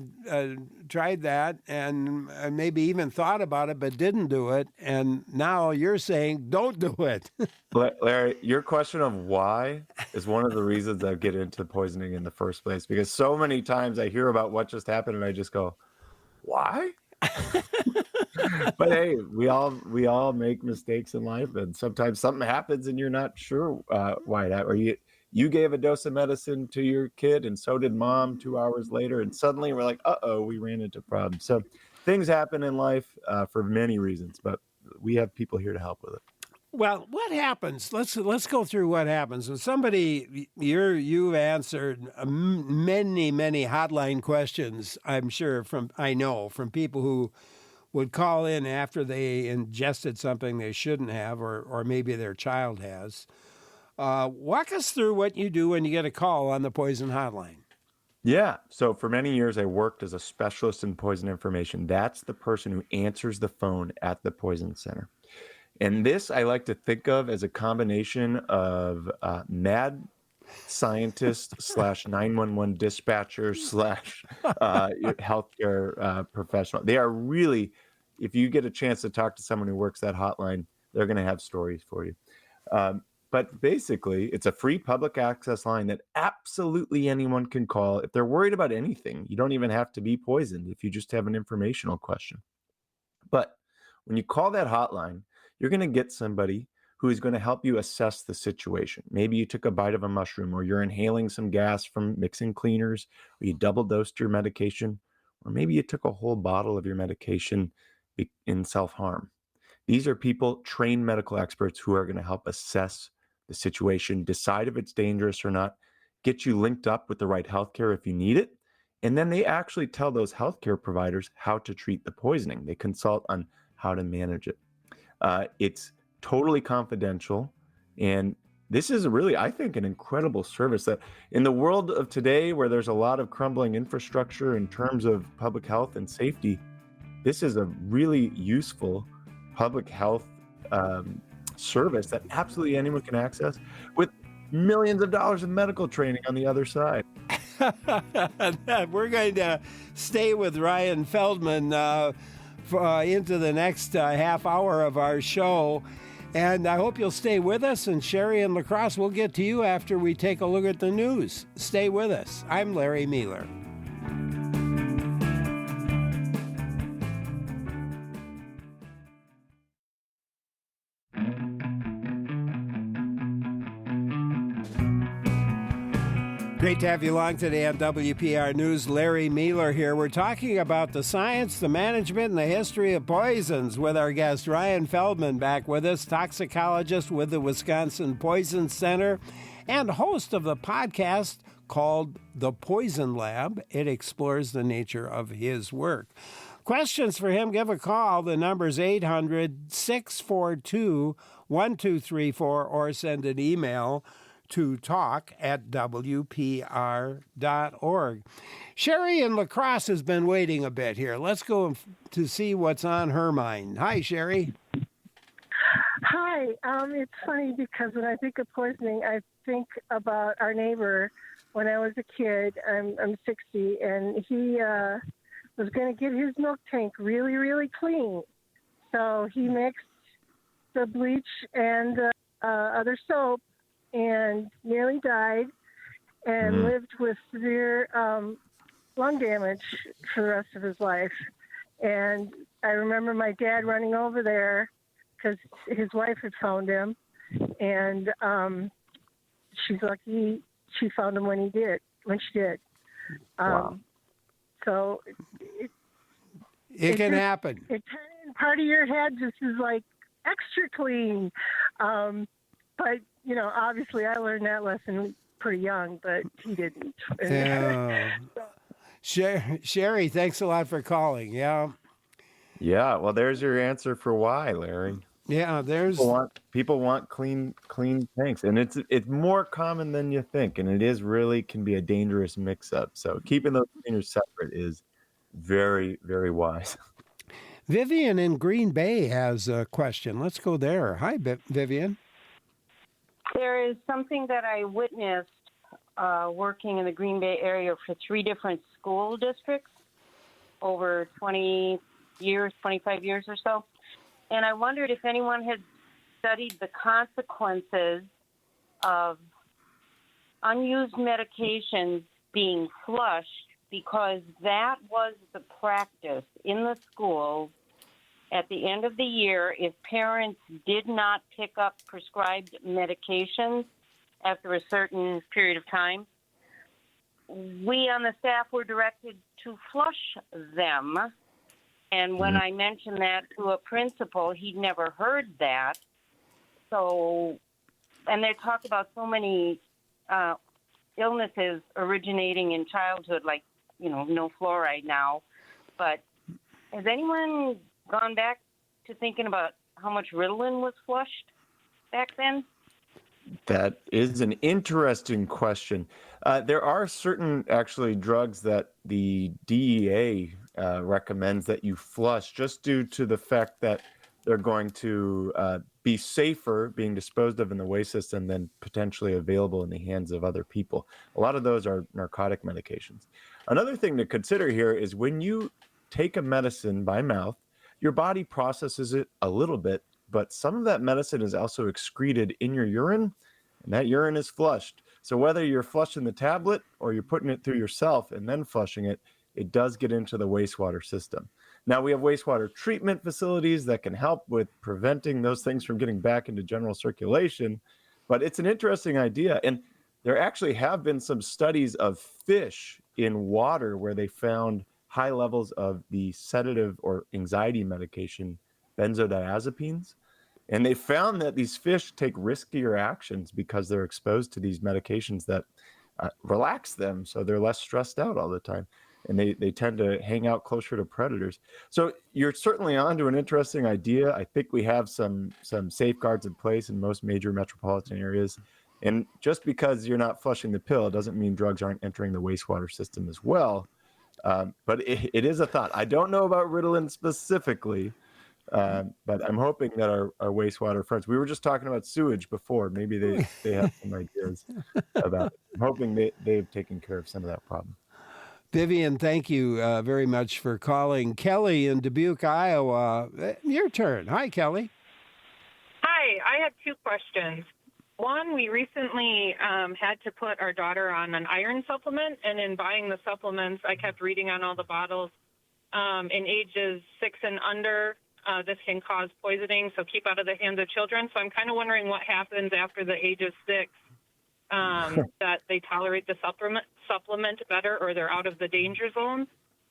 A: tried that and maybe even thought about it but didn't do it. And now you're saying don't do it.
L: Larry, your question of why is one of the reasons I get into poisoning in the first place, because so many times I hear about what just happened and I just go, why? But hey, we all make mistakes in life, and sometimes something happens and you're not sure why that, or you gave a dose of medicine to your kid and so did mom 2 hours later, and suddenly we're like, we ran into problems. So things happen in life for many reasons, but we have people here to help with it.
A: Well, what happens? Let's go through what happens when somebody you've answered many hotline questions. I'm sure from people who would call in after they ingested something they shouldn't have, or maybe their child has. Walk us through what you do when you get a call on the poison hotline.
L: Yeah. So for many years, I worked as a specialist in poison information. That's the person who answers the phone at the poison center. And this I like to think of as a combination of mad scientist / 911 dispatcher / healthcare professional. They are really, if you get a chance to talk to someone who works that hotline, they're going to have stories for you. But basically, it's a free public access line that absolutely anyone can call if they're worried about anything. You don't even have to be poisoned if you just have an informational question. But when you call that hotline, you're going to get somebody who is going to help you assess the situation. Maybe you took a bite of a mushroom, or you're inhaling some gas from mixing cleaners, or you double dosed your medication, or maybe you took a whole bottle of your medication in self-harm. These are people, trained medical experts, who are going to help assess the situation, decide if it's dangerous or not, get you linked up with the right healthcare if you need it. And then they actually tell those healthcare providers how to treat the poisoning. They consult on how to manage it. It's totally confidential, and this is really, I think, an incredible service that in the world of today, where there's a lot of crumbling infrastructure in terms of public health and safety, this is a really useful public health service that absolutely anyone can access with millions of dollars of medical training on the other side.
A: We're going to stay with Ryan Feldman into the next half hour of our show. And I hope you'll stay with us. And Sherry and La Crosse, we'll get to you after we take a look at the news. Stay with us. I'm Larry Mealer. Great to have you along today on WPR News. Larry Mealer here. We're talking about the science, the management, and the history of poisons with our guest Ryan Feldman back with us, toxicologist with the Wisconsin Poison Center and host of the podcast called The Poison Lab. It explores the nature of his work. Questions for him, give a call. The number's 800-642-1234 or send an email to talk@wpr.org. Sherry in La Crosse has been waiting a bit here. Let's go to see what's on her mind. Hi, Sherry.
M: Hi. It's funny because when I think of poisoning, I think about our neighbor when I was a kid. I'm 60, and he was going to get his milk tank really, really clean. So he mixed the bleach and other soap and nearly died and lived with severe lung damage for the rest of his life. And I remember my dad running over there because his wife had found him, and she's lucky she found him when she did.
A: Wow.
M: So
A: it can happen.
M: It part of your head just is like extra clean. But, you know, obviously I learned that lesson pretty young, but he didn't.
A: Sherry, thanks a lot for calling. Yeah.
L: Yeah, well, there's your answer for why, Larry.
A: Yeah, there's
L: people want clean tanks, and it's more common than you think, and it is really can be a dangerous mix-up. So keeping those cleaners separate is very, very wise.
A: Vivian in Green Bay has a question. Let's go there. Hi, Vivian.
N: There is something that I witnessed working in the Green Bay area for 3 different school districts over 20 years, 25 years or so. And I wondered if anyone had studied the consequences of unused medications being flushed, because that was the practice in the schools at the end of the year. If parents did not pick up prescribed medications after a certain period of time, we on the staff were directed to flush them. And when I mentioned that to a principal, he'd never heard that. So, and they talk about so many illnesses originating in childhood, like, you know, no fluoride now. But has anyone gone back to thinking about how much Ritalin was flushed back then?
L: That is an interesting question. There are certain actually drugs that the DEA recommends that you flush just due to the fact that they're going to be safer being disposed of in the waste system than potentially available in the hands of other people. A lot of those are narcotic medications. Another thing to consider here is when you take a medicine by mouth, your body processes it a little bit, but some of that medicine is also excreted in your urine, and that urine is flushed. So whether you're flushing the tablet or you're putting it through yourself and then flushing it, it does get into the wastewater system. Now, we have wastewater treatment facilities that can help with preventing those things from getting back into general circulation, but it's an interesting idea. And there actually have been some studies of fish in water where they found high levels of the sedative or anxiety medication, benzodiazepines. And they found that these fish take riskier actions because they're exposed to these medications that relax them, so they're less stressed out all the time. And they tend to hang out closer to predators. So you're certainly onto an interesting idea. I think we have some safeguards in place in most major metropolitan areas And just because you're not flushing the pill doesn't mean drugs aren't entering the wastewater system as well. But it is a thought. I don't know about Ritalin specifically, but I'm hoping that our wastewater friends, we were just talking about sewage before, maybe they have some ideas about it. I'm hoping they've taken care of some of that problem.
A: Vivian, thank you very much for calling. Kelly in Dubuque, Iowa, your turn. Hi, Kelly.
O: Hi, I have two questions. One, we recently had to put our daughter on an iron supplement, and in buying the supplements, I kept reading on all the bottles. In ages 6 and under, this can cause poisoning, so keep out of the hands of children. So I'm kind of wondering what happens after the age of 6, that they tolerate the supplement better, or they're out of the danger zone.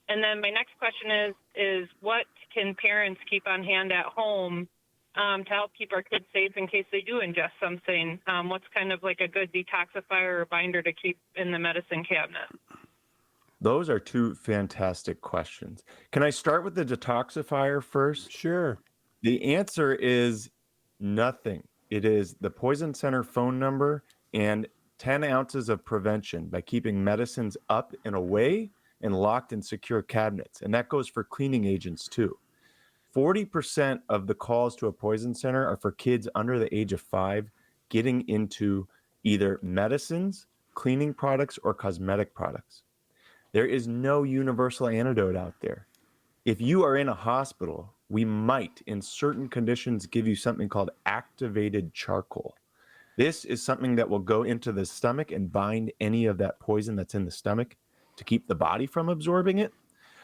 O: And then my next question is what can parents keep on hand at home to help keep our kids safe in case they do ingest something? What's kind of like a good detoxifier or binder to keep in the medicine cabinet?
L: Those are two fantastic questions. Can I start with the detoxifier first?
A: Sure.
L: The answer is nothing. It is the Poison Center phone number and 10 ounces of prevention by keeping medicines up and away and locked in secure cabinets. And that goes for cleaning agents too. 40% of the calls to a poison center are for kids under the age of 5 getting into either medicines, cleaning products, or cosmetic products. There is no universal antidote out there. If you are in a hospital, we might, in certain conditions, give you something called activated charcoal. This is something that will go into the stomach and bind any of that poison that's in the stomach to keep the body from absorbing it.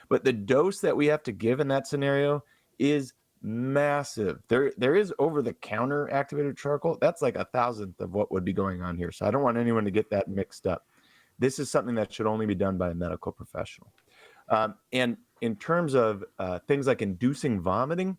L: But the dose that we have to give in that scenario is massive. There is over-the-counter activated charcoal. That's like 1,000th of what would be going on here. So I don't want anyone to get that mixed up. This is something that should only be done by a medical professional. And in terms of things like inducing vomiting,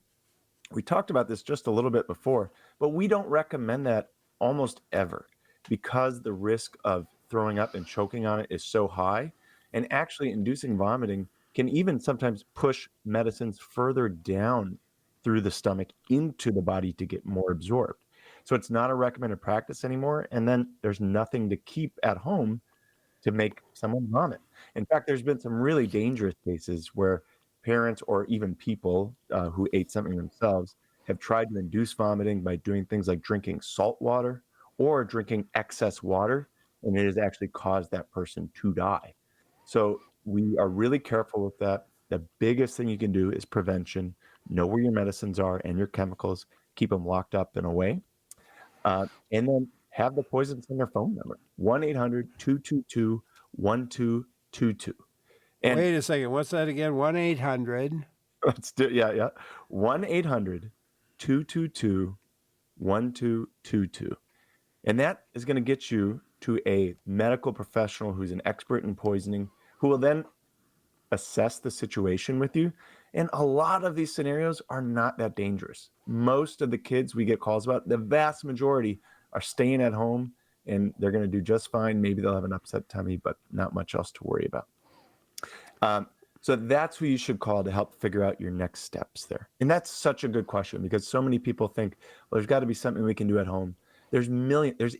L: we talked about this just a little bit before, but we don't recommend that almost ever because the risk of throwing up and choking on it is so high. And actually inducing vomiting can even sometimes push medicines further down through the stomach into the body to get more absorbed. So it's not a recommended practice anymore. And then there's nothing to keep at home to make someone vomit. In fact, there's been some really dangerous cases where parents or even people who ate something themselves have tried to induce vomiting by doing things like drinking salt water or drinking excess water, and it has actually caused that person to die. So we are really careful with that. The biggest thing you can do is prevention. Know where your medicines are and your chemicals. Keep them locked up and away. And then have the Poison Center phone number, 1-800-222-1222. And
A: wait a second. What's that again? 1-800.
L: Let's do, yeah. 1-800-222-1222. And that is going to get you to a medical professional who's an expert in poisoning, who will then assess the situation with you. And a lot of these scenarios are not that dangerous. Most of the kids we get calls about, the vast majority are staying at home and they're going to do just fine. Maybe they'll have an upset tummy, but not much else to worry about. So that's who you should call to help figure out your next steps there. And that's such a good question because so many people think, well, there's got to be something we can do at home. There's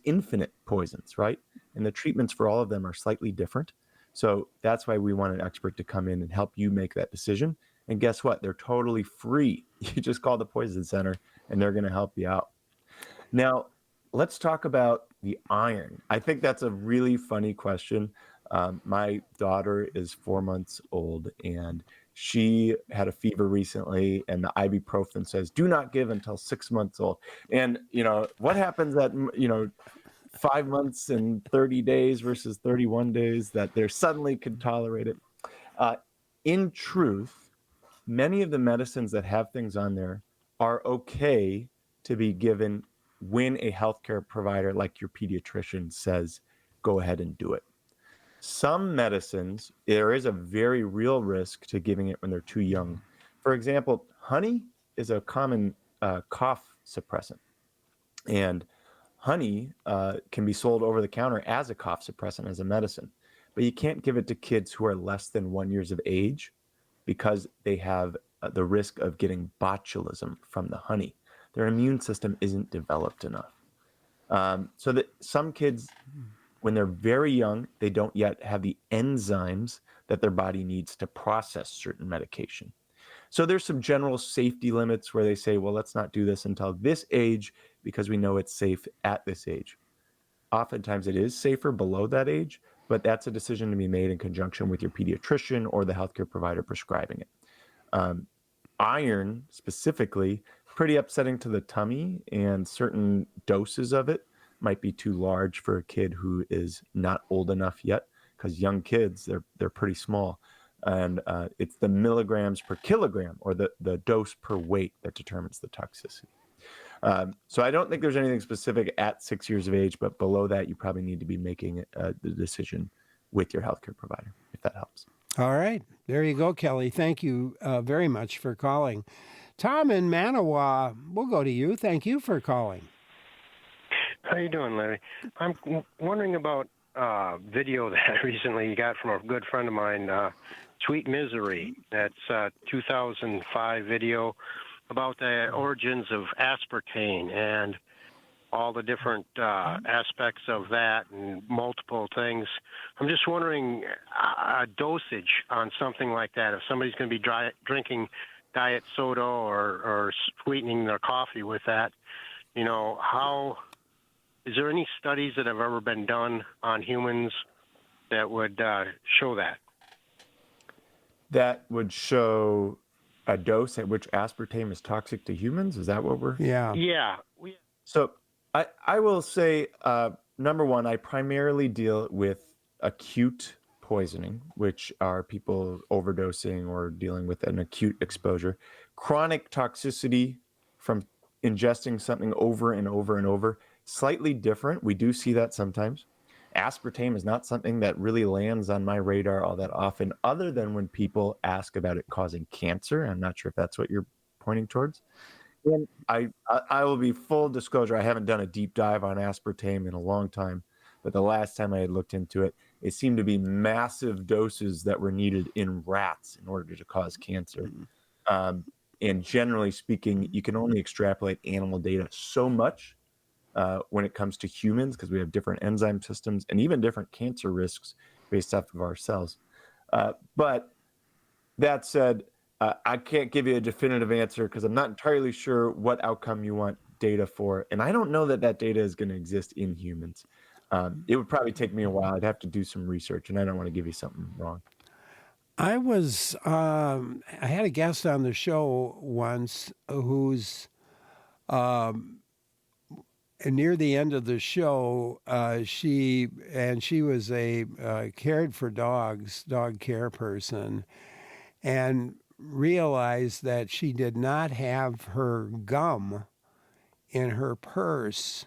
L: infinite poisons, right? And the treatments for all of them are slightly different. So that's why we want an expert to come in and help you make that decision. And guess what? They're totally free. You just call the Poison Center and they're going to help you out. Now, let's talk about the iron. I think that's a really funny question. My daughter is 4 months old and she had a fever recently and the ibuprofen says, do not give until 6 months old. And, what happens at, 5 months and 30 days versus 31 days that they suddenly could tolerate it? In truth, many of the medicines that have things on there are okay to be given when a healthcare provider like your pediatrician says, go ahead and do it. Some medicines, there is a very real risk to giving it when they're too young. For example, honey is a common cough suppressant. And honey can be sold over the counter as a cough suppressant, as a medicine. But you can't give it to kids who are less than 1 year of age because they have the risk of getting botulism from the honey. Their immune system isn't developed enough. So that some kids, when they're very young, they don't yet have the enzymes that their body needs to process certain medication. So there's some general safety limits where they say, well, let's not do this until this age because we know it's safe at this age. Oftentimes it is safer below that age, but that's a decision to be made in conjunction with your pediatrician or the healthcare provider prescribing it. Iron specifically, pretty upsetting to the tummy, and certain doses of it might be too large for a kid who is not old enough yet, because young kids, they're pretty small. And it's the milligrams per kilogram, or the dose per weight, that determines the toxicity. So I don't think there's anything specific at 6 years of age, but below that, you probably need to be making the decision with your healthcare provider, if that helps.
A: All right. There you go, Kelly. Thank you very much for calling. Tom in Manawa, we'll go to you. Thank you for calling.
P: How you doing, Larry? I'm wondering about video that I recently got from a good friend of mine, Sweet Misery. That's a 2005 video about the origins of aspartame and all the different aspects of that and multiple things. I'm just wondering a dosage on something like that. If somebody's going to be drinking diet soda or sweetening their coffee with that, is there any studies that have ever been done on humans that would show that?
L: That would show a dose at which aspartame is toxic to humans? Is that what we're...
A: Yeah.
P: Yeah.
L: So I will say, number one, I primarily deal with acute poisoning, which are people overdosing or dealing with an acute exposure. Chronic toxicity from ingesting something over and over and over, slightly different. We do see that sometimes. Aspartame is not something that really lands on my radar all that often, other than when people ask about it causing cancer. I'm not sure if that's what you're pointing towards. And I will be full disclosure, I haven't done a deep dive on aspartame in a long time, but the last time I had looked into it, it seemed to be massive doses that were needed in rats in order to cause cancer. And generally speaking, you can only extrapolate animal data so much when it comes to humans, because we have different enzyme systems and even different cancer risks based off of our cells. But that said, I can't give you a definitive answer because I'm not entirely sure what outcome you want data for. And I don't know that that data is going to exist in humans. It would probably take me a while. I'd have to do some research, and I don't want to give you something wrong.
A: I had a guest on the show once who's near the end of the show, she was a cared for dogs, dog care person, and realized that she did not have her gum in her purse,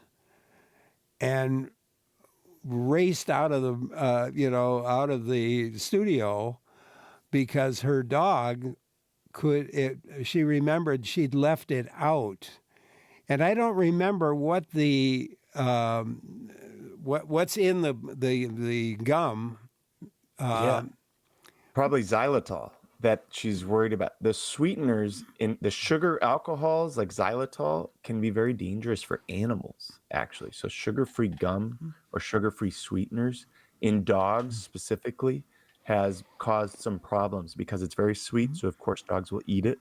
A: and raced out of the studio because her dog she remembered she'd left it out. And I don't remember what what's in the gum.
L: Yeah, probably xylitol that she's worried about. The sweeteners in the sugar alcohols like xylitol can be very dangerous for animals, actually. So sugar-free gum or sugar-free sweeteners in dogs specifically has caused some problems because it's very sweet. So of course dogs will eat it.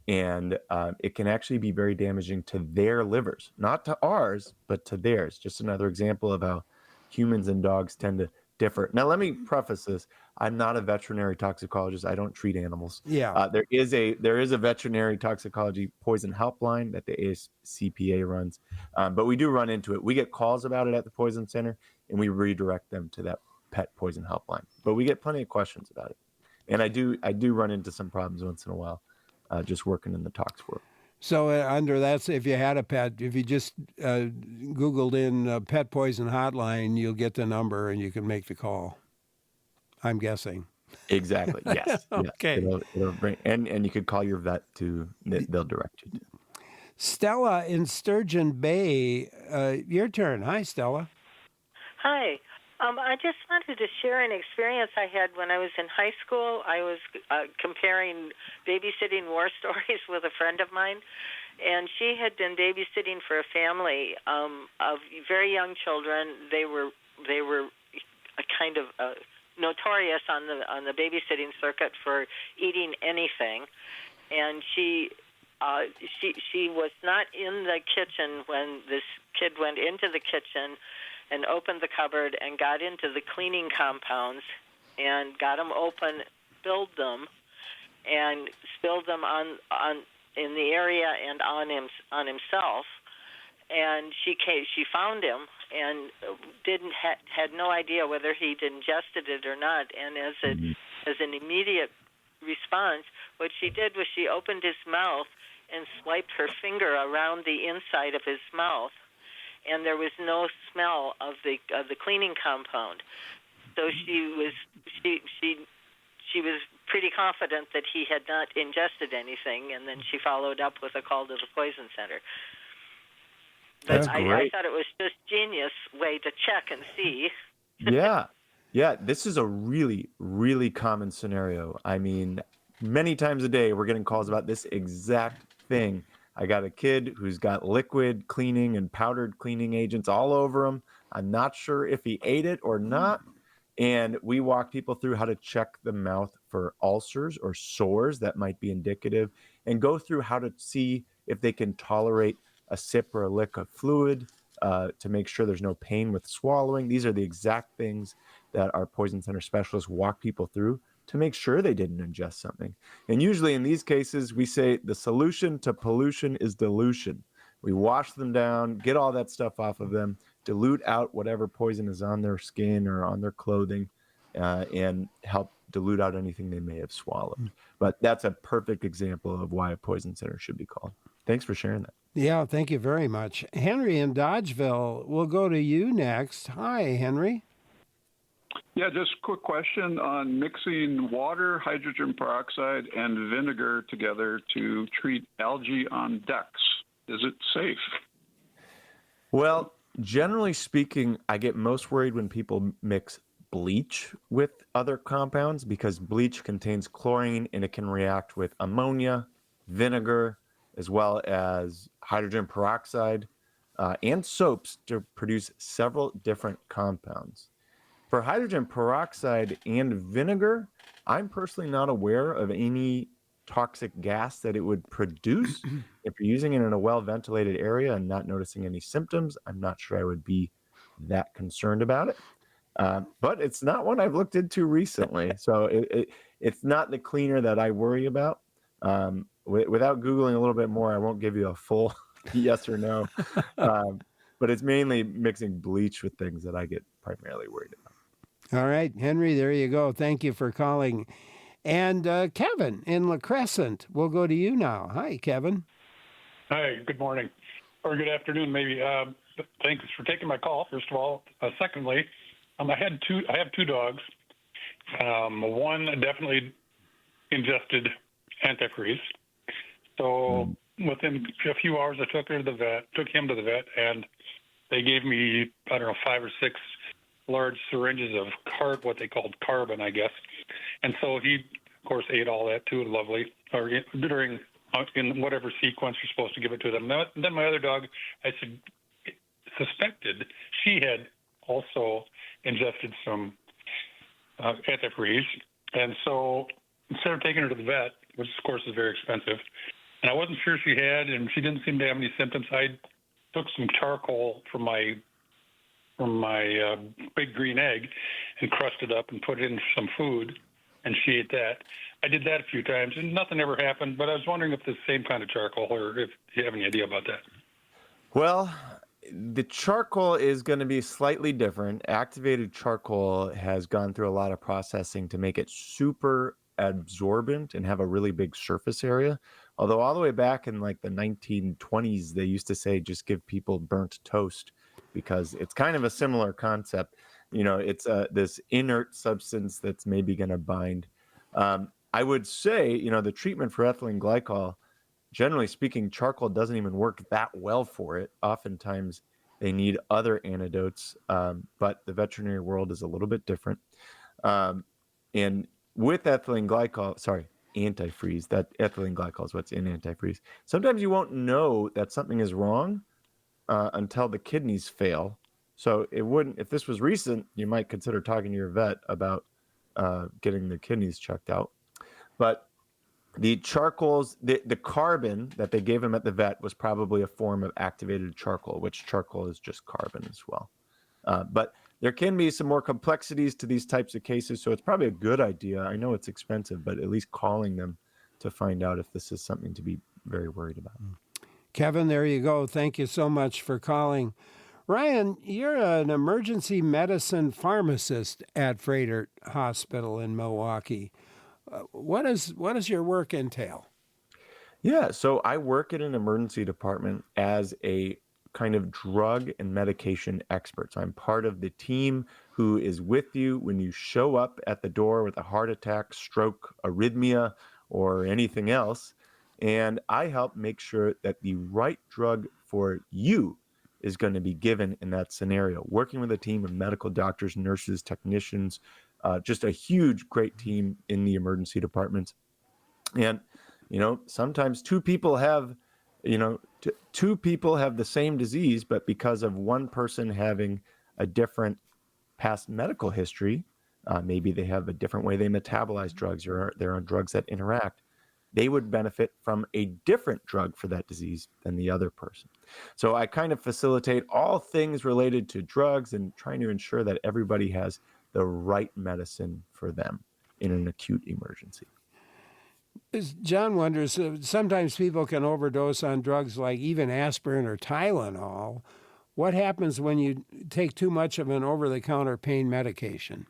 L: And it can actually be very damaging to their livers, not to ours, but to theirs. Just another example of how humans and dogs tend to differ. Now, let me preface this. I'm not a veterinary toxicologist. I don't treat animals.
A: Yeah.
L: There is a veterinary toxicology poison helpline that the ASCPA runs, but we do run into it. We get calls about it at the Poison Center, and we redirect them to that pet poison helpline. But we get plenty of questions about it. And I do run into some problems once in a while. Just working in the tox world.
A: So under that, if you had a pet, if you just Googled in pet poison hotline, you'll get the number and you can make the call. I'm guessing.
L: Exactly. Yes.
A: Okay.
L: Yeah. It'll bring, and you could call your vet too. They'll direct you to.
A: Stella in Sturgeon Bay, your turn. Hi, Stella.
Q: Hi. I just wanted to share an experience I had when I was in high school. I was comparing babysitting war stories with a friend of mine, and she had been babysitting for a family of very young children. They were a kind of notorious on the babysitting circuit for eating anything, and she was not in the kitchen when this kid went into the kitchen and opened the cupboard and got into the cleaning compounds and got them open, spilled them, and spilled them on in the area and on himself. And she found him and had no idea whether he'd ingested it or not. And as an immediate response, what she did was she opened his mouth and swiped her finger around the inside of his mouth, and there was no smell of the cleaning compound. So she was pretty confident that he had not ingested anything, and then she followed up with a call to the poison center. But I thought it was just genius way to check and see.
L: Yeah, this is a really, really common scenario. I mean, many times a day we're getting calls about this exact thing. I got a kid who's got liquid cleaning and powdered cleaning agents all over him. I'm not sure if he ate it or not. And we walk people through how to check the mouth for ulcers or sores that might be indicative, and go through how to see if they can tolerate a sip or a lick of fluid to make sure there's no pain with swallowing. These are the exact things that our poison center specialists walk people through to make sure they didn't ingest something. And usually in these cases, we say the solution to pollution is dilution. We wash them down, get all that stuff off of them, dilute out whatever poison is on their skin or on their clothing, and help dilute out anything they may have swallowed. But that's a perfect example of why a poison center should be called. Thanks for sharing that.
A: Yeah, thank you very much. Henry in Dodgeville, we'll go to you next. Hi, Henry.
R: Yeah, just a quick question on mixing water, hydrogen peroxide, and vinegar together to treat algae on decks. Is it safe?
L: Well, generally speaking, I get most worried when people mix bleach with other compounds, because bleach contains chlorine and it can react with ammonia, vinegar, as well as hydrogen peroxide and soaps to produce several different compounds. For hydrogen peroxide and vinegar, I'm personally not aware of any toxic gas that it would produce. If you're using it in a well-ventilated area and not noticing any symptoms, I'm not sure I would be that concerned about it. But it's not one I've looked into recently. So it's not the cleaner that I worry about. Without Googling a little bit more, I won't give you a full yes or no. But it's mainly mixing bleach with things that I get primarily worried about.
A: All right, Henry, there you go. Thank you for calling. And Kevin in La Crescent, we'll go to you now. Hi, Kevin.
S: Hi, good morning. Or good afternoon, maybe. Thanks for taking my call, first of all. Secondly, I have two dogs. One definitely ingested antifreeze. So within a few hours, I took him to the vet, and they gave me, 5 or 6 large syringes of what they called carbon, I guess. And so he, of course, ate all that too, lovely, or in whatever sequence you're supposed to give it to them. Then my other dog, I suspected she had also ingested some antifreeze. And so instead of taking her to the vet, which of course is very expensive, and I wasn't sure she had, and she didn't seem to have any symptoms, I took some charcoal from my big green egg and crushed it up and put it in some food, and she ate that. I did that a few times, and nothing ever happened, but I was wondering if the same kind of charcoal, or if you have any idea about that.
L: Well, the charcoal is going to be slightly different. Activated charcoal has gone through a lot of processing to make it super absorbent and have a really big surface area. Although all the way back in like the 1920s, they used to say just give people burnt toast, because it's kind of a similar concept. It's this inert substance that's maybe going to bind. I would say, the treatment for ethylene glycol, generally speaking, charcoal doesn't even work that well for it. Oftentimes they need other antidotes, but the veterinary world is a little bit different. And with ethylene glycol, antifreeze. That ethylene glycol is what's in antifreeze. Sometimes you won't know that something is wrong until the kidneys fail. So it wouldn't, if this was recent, you might consider talking to your vet about getting the kidneys checked out. But the charcoals, the carbon that they gave him at the vet was probably a form of activated charcoal, which charcoal is just carbon as well. But there can be some more complexities to these types of cases, so it's probably a good idea. I know it's expensive, but at least calling them to find out if this is something to be very worried about.
A: Kevin, there you go. Thank you so much for calling. Ryan, you're an emergency medicine pharmacist at Froedtert Hospital in Milwaukee. What does your work entail?
L: Yeah, so I work in an emergency department as a kind of drug and medication expert. So I'm part of the team who is with you when you show up at the door with a heart attack, stroke, arrhythmia, or anything else. And I help make sure that the right drug for you is going to be given in that scenario. Working with a team of medical doctors, nurses, technicians, just a huge, great team in the emergency departments. And, sometimes two people have the same disease, but because of one person having a different past medical history, maybe they have a different way they metabolize drugs or they're on drugs that interact, they would benefit from a different drug for that disease than the other person. So I kind of facilitate all things related to drugs and trying to ensure that everybody has the right medicine for them in an acute emergency.
A: John wonders, sometimes people can overdose on drugs like even aspirin or Tylenol. What happens when you take too much of an over-the-counter pain medication?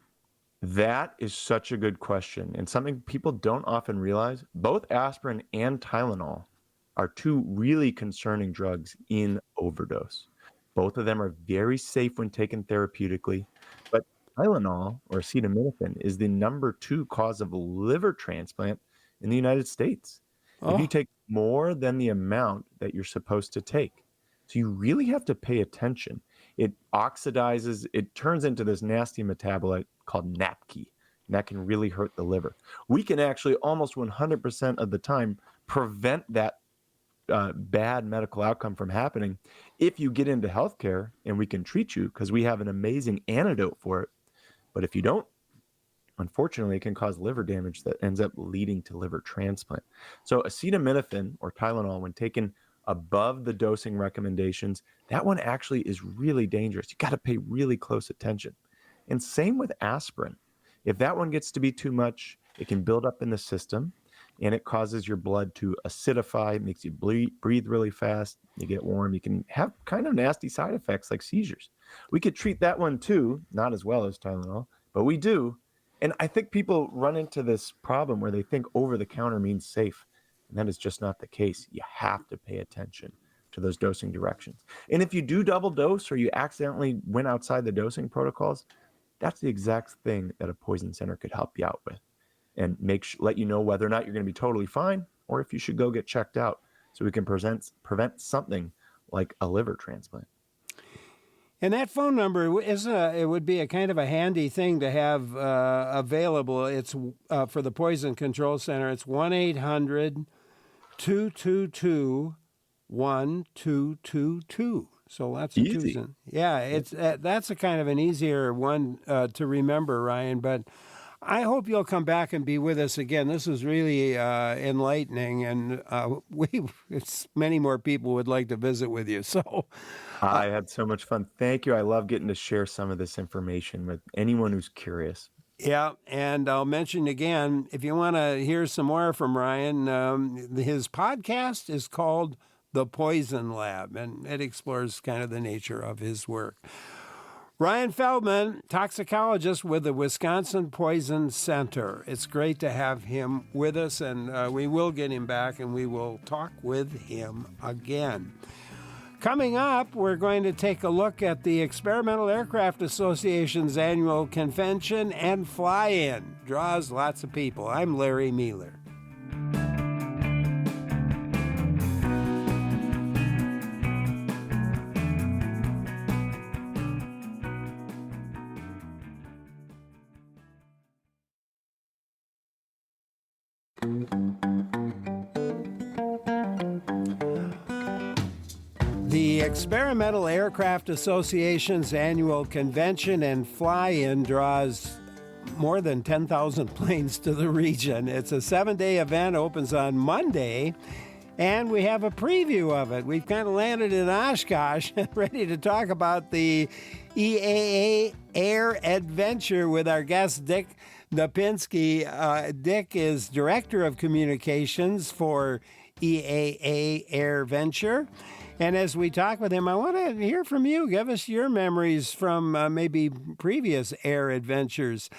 L: That is such a good question, and something people don't often realize. Both aspirin and Tylenol are two really concerning drugs in overdose. Both of them are very safe when taken therapeutically, but Tylenol, or acetaminophen, is the number 2 cause of liver transplant in the United States. If you take more than the amount that you're supposed to take. So you really have to pay attention. It oxidizes, it turns into this nasty metabolite called NAPQ, and that can really hurt the liver. We can actually almost 100% of the time prevent that bad medical outcome from happening if you get into healthcare and we can treat you because we have an amazing antidote for it. But if you don't, unfortunately, it can cause liver damage that ends up leading to liver transplant. So acetaminophen or Tylenol, when taken above the dosing recommendations, that one actually is really dangerous. You got to pay really close attention. And same with aspirin. If that one gets to be too much, it can build up in the system and it causes your blood to acidify, makes you breathe really fast, you get warm, you can have kind of nasty side effects like seizures. We could treat that one too, not as well as Tylenol, but we do. And I think people run into this problem where they think over-the-counter means safe, and that is just not the case. You have to pay attention to those dosing directions. And if you do double dose or you accidentally went outside the dosing protocols, that's the exact thing that a poison center could help you out with and let you know whether or not you're going to be totally fine or if you should go get checked out so we can prevent something like a liver transplant.
A: And that phone number it would be a kind of a handy thing to have available. It's for the Poison Control Center. It's 1-800-222-1222. So lots of twos. Yeah, that's a kind of an easier one to remember, Ryan. But I hope you'll come back and be with us again. This is really enlightening, and many more people would like to visit with you. So
L: I had so much fun. Thank you. I love getting to share some of this information with anyone who's curious.
A: Yeah, and I'll mention again, if you want to hear some more from Ryan, his podcast is called The Poison Lab, and it explores kind of the nature of his work. Ryan Feldman, toxicologist with the Wisconsin Poison Center. It's great to have him with us, and we will get him back, and we will talk with him again. Coming up, we're going to take a look at the Experimental Aircraft Association's annual convention and fly-in. Draws lots of people. I'm Larry Mealer. The Experimental Aircraft Association's annual convention and fly-in draws more than 10,000 planes to the region. It's a 7-day event, opens on Monday, and we have a preview of it. We've kind of landed in Oshkosh and ready to talk about the EAA AirVenture with our guest, Dick Knapinski. Dick is Director of Communications for EAA AirVenture. And as we talk with him, I want to hear from you. Give us your memories from maybe previous air adventures.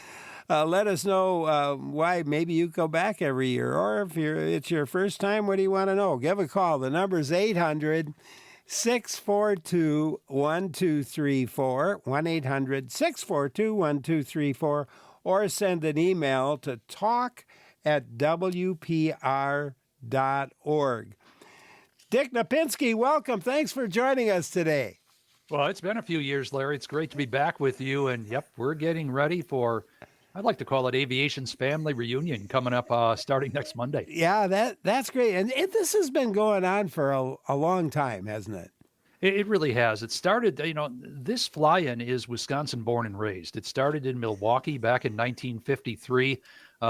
A: Let us know why maybe you go back every year, or if it's your first time, what do you want to know? Give a call. The number is 800-642-1234, 1-800-642-1234, or send an email to talk@wpr.org. Dick Knapinski, welcome. Thanks for joining us today.
T: Well, it's been a few years, Larry. It's great to be back with you. And, yep, we're getting ready for, I'd like to call it Aviation's Family Reunion coming up starting next Monday.
A: Yeah, that's great. And this has been going on for a long time, hasn't it?
T: It really has. It started, this fly-in is Wisconsin born and raised. It started in Milwaukee back in 1953.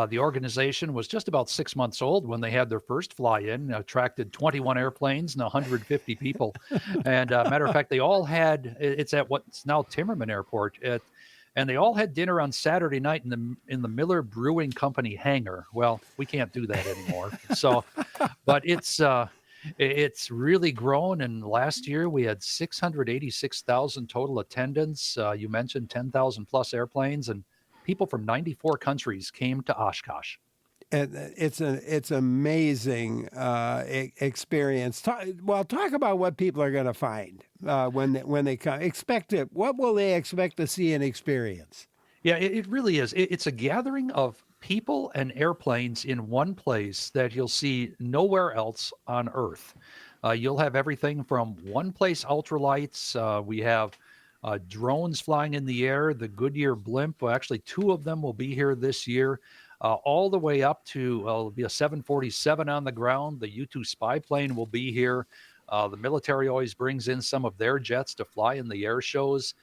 T: The organization was just about 6 months old when they had their first fly-in, attracted 21 airplanes and 150 people. And matter of fact, they all had, it's at what's now Timmerman Airport, and they all had dinner on Saturday night in the Miller Brewing Company hangar. Well, we can't do that anymore. So, but it's really grown, and last year we had 686,000 total attendance. You mentioned 10,000 plus airplanes, and people from 94 countries came to Oshkosh.
A: And it's amazing experience. Talk about what people are going to find when they come. What will they expect to see and experience?
T: Yeah, it really is. It's a gathering of people and airplanes in one place that you'll see nowhere else on Earth. You'll have everything from one-place ultralights. We have drones flying in the air, the Goodyear blimp. Well, actually, 2 of them will be here this year, all the way up to it'll be a 747 on the ground. The U-2 spy plane will be here. The military always brings in some of their jets to fly in the air shows.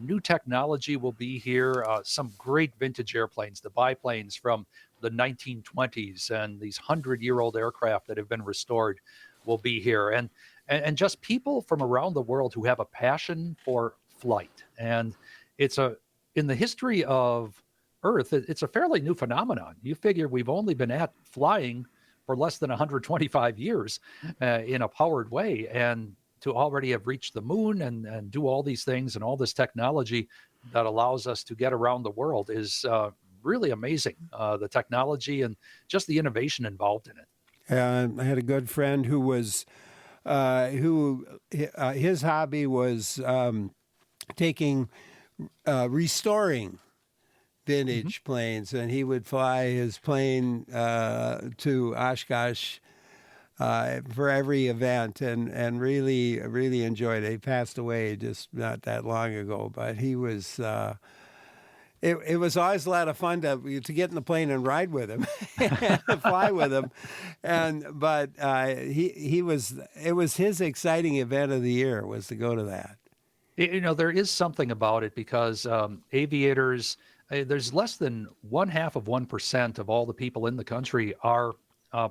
T: New technology will be here. Some great vintage airplanes, the biplanes from the 1920s, and these 100-year-old aircraft that have been restored will be here. And just people from around the world who have a passion for flight. And in the history of Earth, it's a fairly new phenomenon. You figure we've only been at flying for less than 125 years in a powered way. And to already have reached the moon and do all these things and all this technology that allows us to get around the world is really amazing. The technology and just the innovation involved in it.
A: I had a good friend who was, his hobby was restoring vintage planes, and he would fly his plane to Oshkosh for every event, and really enjoyed it. He passed away just not that long ago, but he was. It was always a lot of fun to get in the plane and ride with him, and fly with him, but it was his exciting event of the year was to go to that.
T: There is something about it because aviators. There's less than 0.5% of all the people in the country are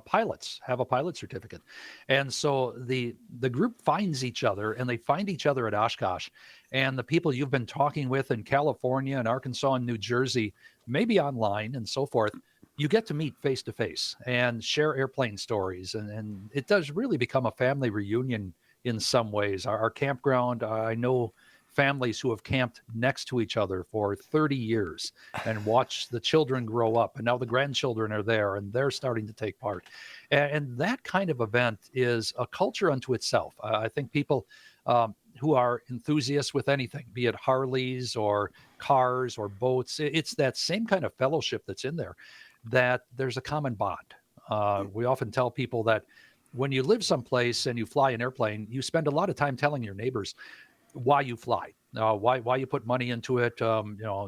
T: pilots, have a pilot certificate. And so the group finds each other, and they find each other at Oshkosh. And the people you've been talking with in California and Arkansas and New Jersey, maybe online and so forth, you get to meet face to face and share airplane stories. And it does really become a family reunion in some ways. Our campground, I know families who have camped next to each other for 30 years and watched the children grow up, and now the grandchildren are there and they're starting to take part. And that kind of event is a culture unto itself. I think people who are enthusiasts with anything, be it Harleys or cars or boats, it's that same kind of fellowship that's in there, that there's a common bond. We often tell people that when you live someplace and you fly an airplane, you spend a lot of time telling your neighbors why you fly. why you put money into it.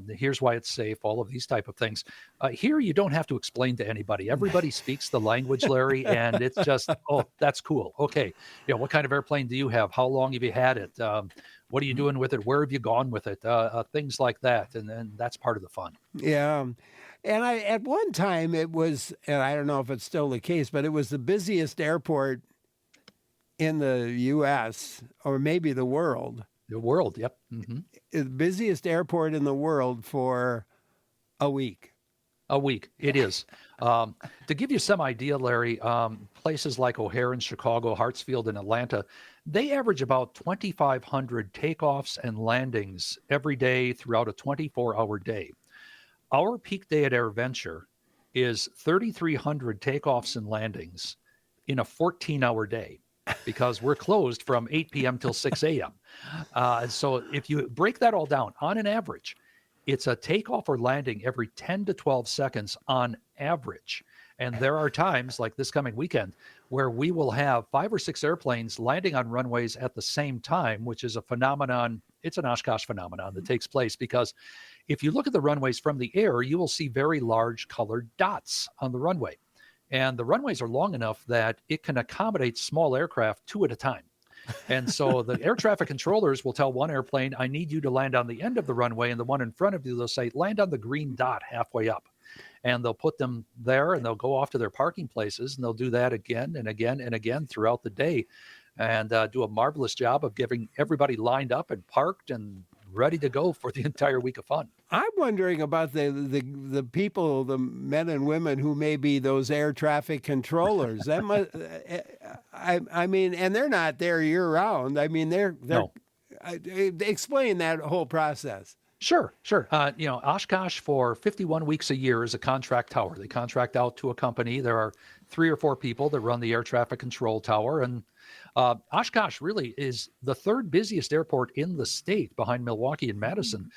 T: Here's why it's safe. All of these type of things. Here, you don't have to explain to anybody. Everybody speaks the language, Larry, and it's just, oh, that's cool. Okay, what kind of airplane do you have? How long have you had it? What are you doing with it? Where have you gone with it? Things like that, and that's part of the fun.
A: Yeah. And at one time it was, and I don't know if it's still the case, but it was the busiest airport in the U.S. or maybe the world.
T: The world, yep. Mm-hmm.
A: The busiest airport in the world for a week.
T: A week, it is. To give you some idea, Larry, places like O'Hare in Chicago, Hartsfield in Atlanta, they average about 2,500 takeoffs and landings every day throughout a 24-hour day. Our peak day at AirVenture is 3,300 takeoffs and landings in a 14-hour day because we're closed from 8 p.m. till 6 a.m. So if you break that all down, on an average, it's a takeoff or landing every 10 to 12 seconds on average. And there are times like this coming weekend where we will have 5 or 6 airplanes landing on runways at the same time, which is a phenomenon. It's an Oshkosh phenomenon that takes place because if you look at the runways from the air, you will see very large colored dots on the runway. And the runways are long enough that it can accommodate small aircraft 2 at a time. And so the air traffic controllers will tell one airplane, I need you to land on the end of the runway. And the one in front of you, they'll say, land on the green dot halfway up. And they'll put them there and they'll go off to their parking places. And they'll do that again and again and again throughout the day and do a marvelous job of getting everybody lined up and parked and ready to go for the entire week of fun.
A: I'm wondering about the people, the men and women who may be those air traffic controllers. That must, I mean, and they're not there year round. I mean, they're
T: No.
A: Explain that whole process.
T: Sure. Oshkosh for 51 weeks a year is a contract tower. They contract out to a company. There are 3 or 4 people that run the air traffic control tower. And Oshkosh really is the 3rd busiest airport in the state behind Milwaukee and Madison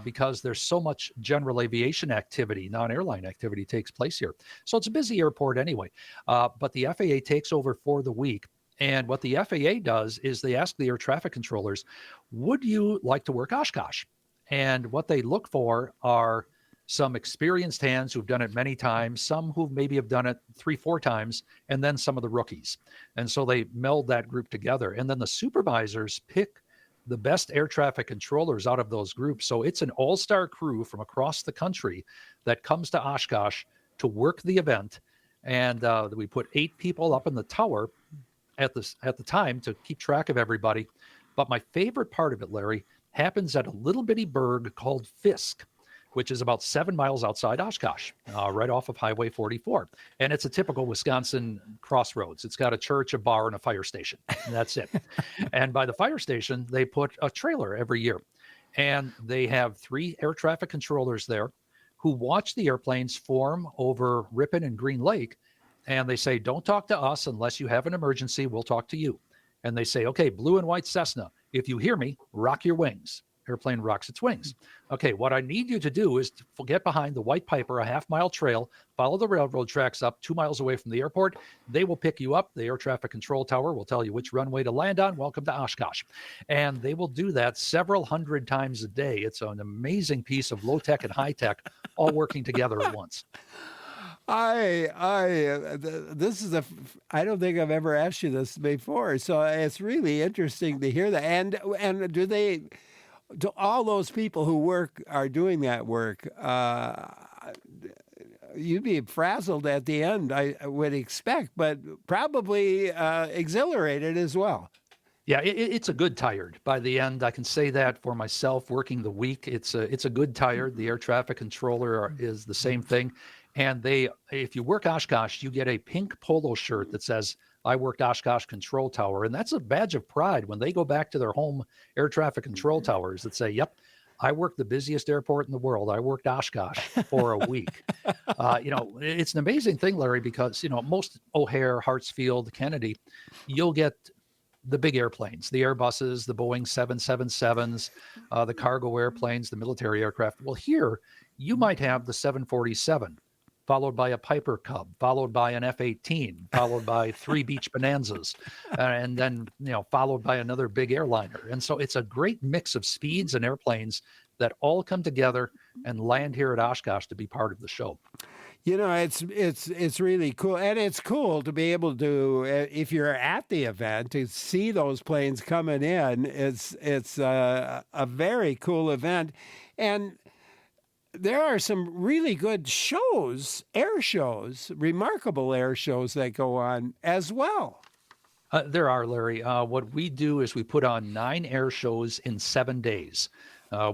T: because there's so much general aviation activity, non-airline activity takes place here. So it's a busy airport anyway. But the FAA takes over for the week. And what the FAA does is they ask the air traffic controllers, would you like to work Oshkosh? And what they look for are some experienced hands who've done it many times, some who maybe have done it 3-4 times, and then some of the rookies. And so they meld that group together. And then the supervisors pick the best air traffic controllers out of those groups. So it's an all-star crew from across the country that comes to Oshkosh to work the event. And we put 8 people up in the tower at the time to keep track of everybody. But my favorite part of it, Larry, happens at a little bitty burg called Fisk, which is about 7 miles outside Oshkosh, right off of Highway 44. And it's a typical Wisconsin crossroads. It's got a church, a bar, and a fire station. And that's it. And by the fire station, they put a trailer every year. And they have 3 air traffic controllers there who watch the airplanes form over Ripon and Green Lake. And they say, don't talk to us unless you have an emergency. We'll talk to you. And they say, okay, blue and white Cessna, if you hear me, rock your wings. Airplane rocks its wings. Okay, what I need you to do is to get behind the White Piper, a half-mile trail, follow the railroad tracks up 2 miles away from the airport. They will pick you up. The air traffic control tower will tell you which runway to land on. Welcome to Oshkosh. And they will do that several hundred times a day. It's an amazing piece of low-tech and high-tech all working together at once.
A: I don't think I've ever asked you this before, so it's really interesting to hear that. And do all those people who are doing that work, you'd be frazzled at the end, I would expect, but probably exhilarated as well.
T: Yeah, it's a good tired. By the end, I can say that for myself working the week. It's a good tired. The air traffic controller is the same thing. And if you work Oshkosh, you get a pink polo shirt that says, I worked Oshkosh Control Tower. And that's a badge of pride when they go back to their home air traffic control towers that say, yep, I worked the busiest airport in the world. I worked Oshkosh for a week. It's an amazing thing, Larry, because, most O'Hare, Hartsfield, Kennedy, you'll get the big airplanes, the Airbuses, the Boeing 777s, the cargo airplanes, the military aircraft. Well, here you might have the 747 followed by a Piper Cub, followed by an F-18, followed by 3 Beach Bonanzas, and then, followed by another big airliner. And so it's a great mix of speeds and airplanes that all come together and land here at Oshkosh to be part of the show.
A: It's really cool, and it's cool to be able to, if you're at the event, to see those planes coming in. It's a very cool event, and there are some really good shows, air shows, remarkable air shows that go on as well.
T: There are, Larry. What we do is we put on 9 air shows in 7 days.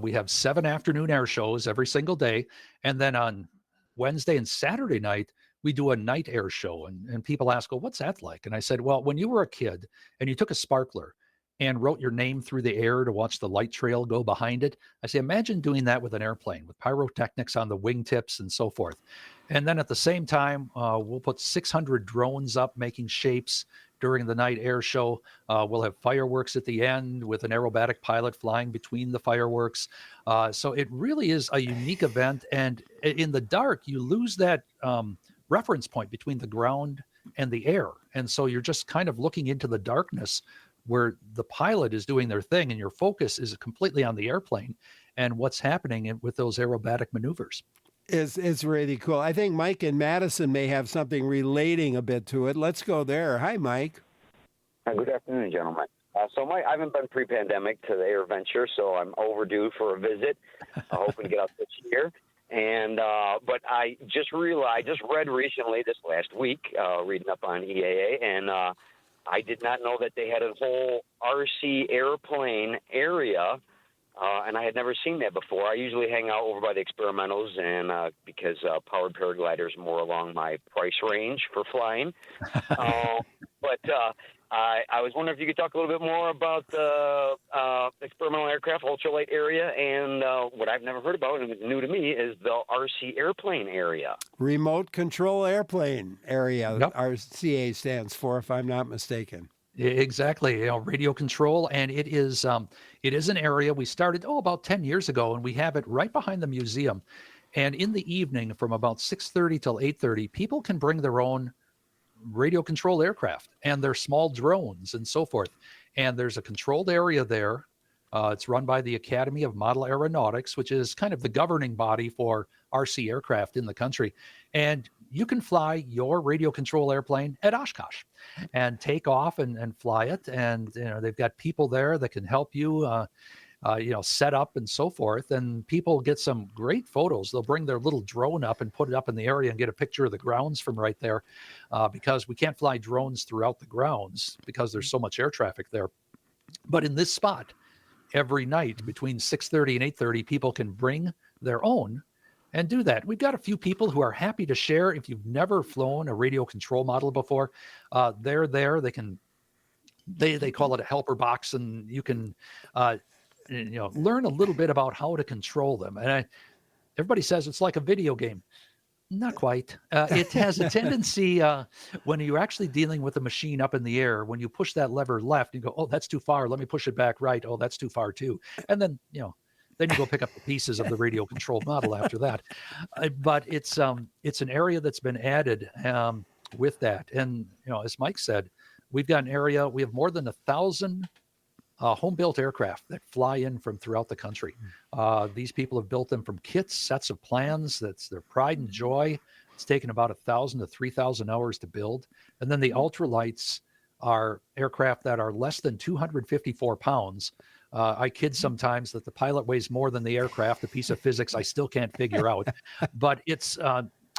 T: We have 7 afternoon air shows every single day, and then on Wednesday and Saturday night, we do a night air show. And people ask, well, what's that like? And I said, well, when you were a kid and you took a sparkler and wrote your name through the air to watch the light trail go behind it, I say, imagine doing that with an airplane, with pyrotechnics on the wingtips and so forth. And then at the same time, we'll put 600 drones up making shapes during the night air show. We'll have fireworks at the end with an aerobatic pilot flying between the fireworks. So it really is a unique event. And in the dark, you lose that reference point between the ground and the air. And so you're just kind of looking into the darkness where the pilot is doing their thing and your focus is completely on the airplane and what's happening with those aerobatic maneuvers.
A: It's really cool. I think Mike in Madison may have something relating a bit to it. Let's go there. Hi, Mike.
U: Good afternoon, gentlemen. I haven't been pre-pandemic to the AirVenture, so I'm overdue for a visit. Hoping to get out this year. And but I just read recently, this last week, reading up on EAA, and I did not know that they had a whole RC airplane area. And I had never seen that before. I usually hang out over by the experimentals, and because powered paraglider is more along my price range for flying. But I was wondering if you could talk a little bit more about the experimental aircraft ultralight area, and what I've never heard about, and it's new to me, is the RC airplane area. Remote Control Airplane Area,
T: Yep.
A: RCA stands for, if I'm not mistaken.
T: Exactly, radio control, and it is an area we started about 10 years ago, and we have it right behind the museum. And in the evening, from about 6:30 till 8:30, people can bring their own radio control aircraft and their small drones and so forth. And there's a controlled area there. It's run by the Academy of Model Aeronautics, which is kind of the governing body for RC aircraft in the country. And you can fly your radio control airplane at Oshkosh and take off and fly it. And they've got people there that can help you, set up and so forth. And people get some great photos. They'll bring their little drone up and put it up in the area and get a picture of the grounds from right there, because we can't fly drones throughout the grounds because there's so much air traffic there. But in this spot, every night between 6:30 and 8:30, people can bring their own and do that. We've got a few people who are happy to share. If you've never flown a radio control model before, they're there. They call it a helper box, and you can learn a little bit about how to control them. And everybody says it's like a video game. Not quite. It has a tendency, when you're actually dealing with a machine up in the air, when you push that lever left, you go, oh, that's too far. Let me push it back right. Oh, that's too far too. And then, then you go pick up the pieces of the radio controlled model after that. But it's an area that's been added with that. And, as Mike said, we've got an area, we have more than 1,000 home-built aircraft that fly in from throughout the country. These people have built them from kits, sets of plans. That's their pride and joy. It's taken about 1,000 to 3,000 hours to build. And then the ultralights are aircraft that are less than 254 pounds. I kid sometimes that the pilot weighs more than the aircraft, a piece of physics I still can't figure out. But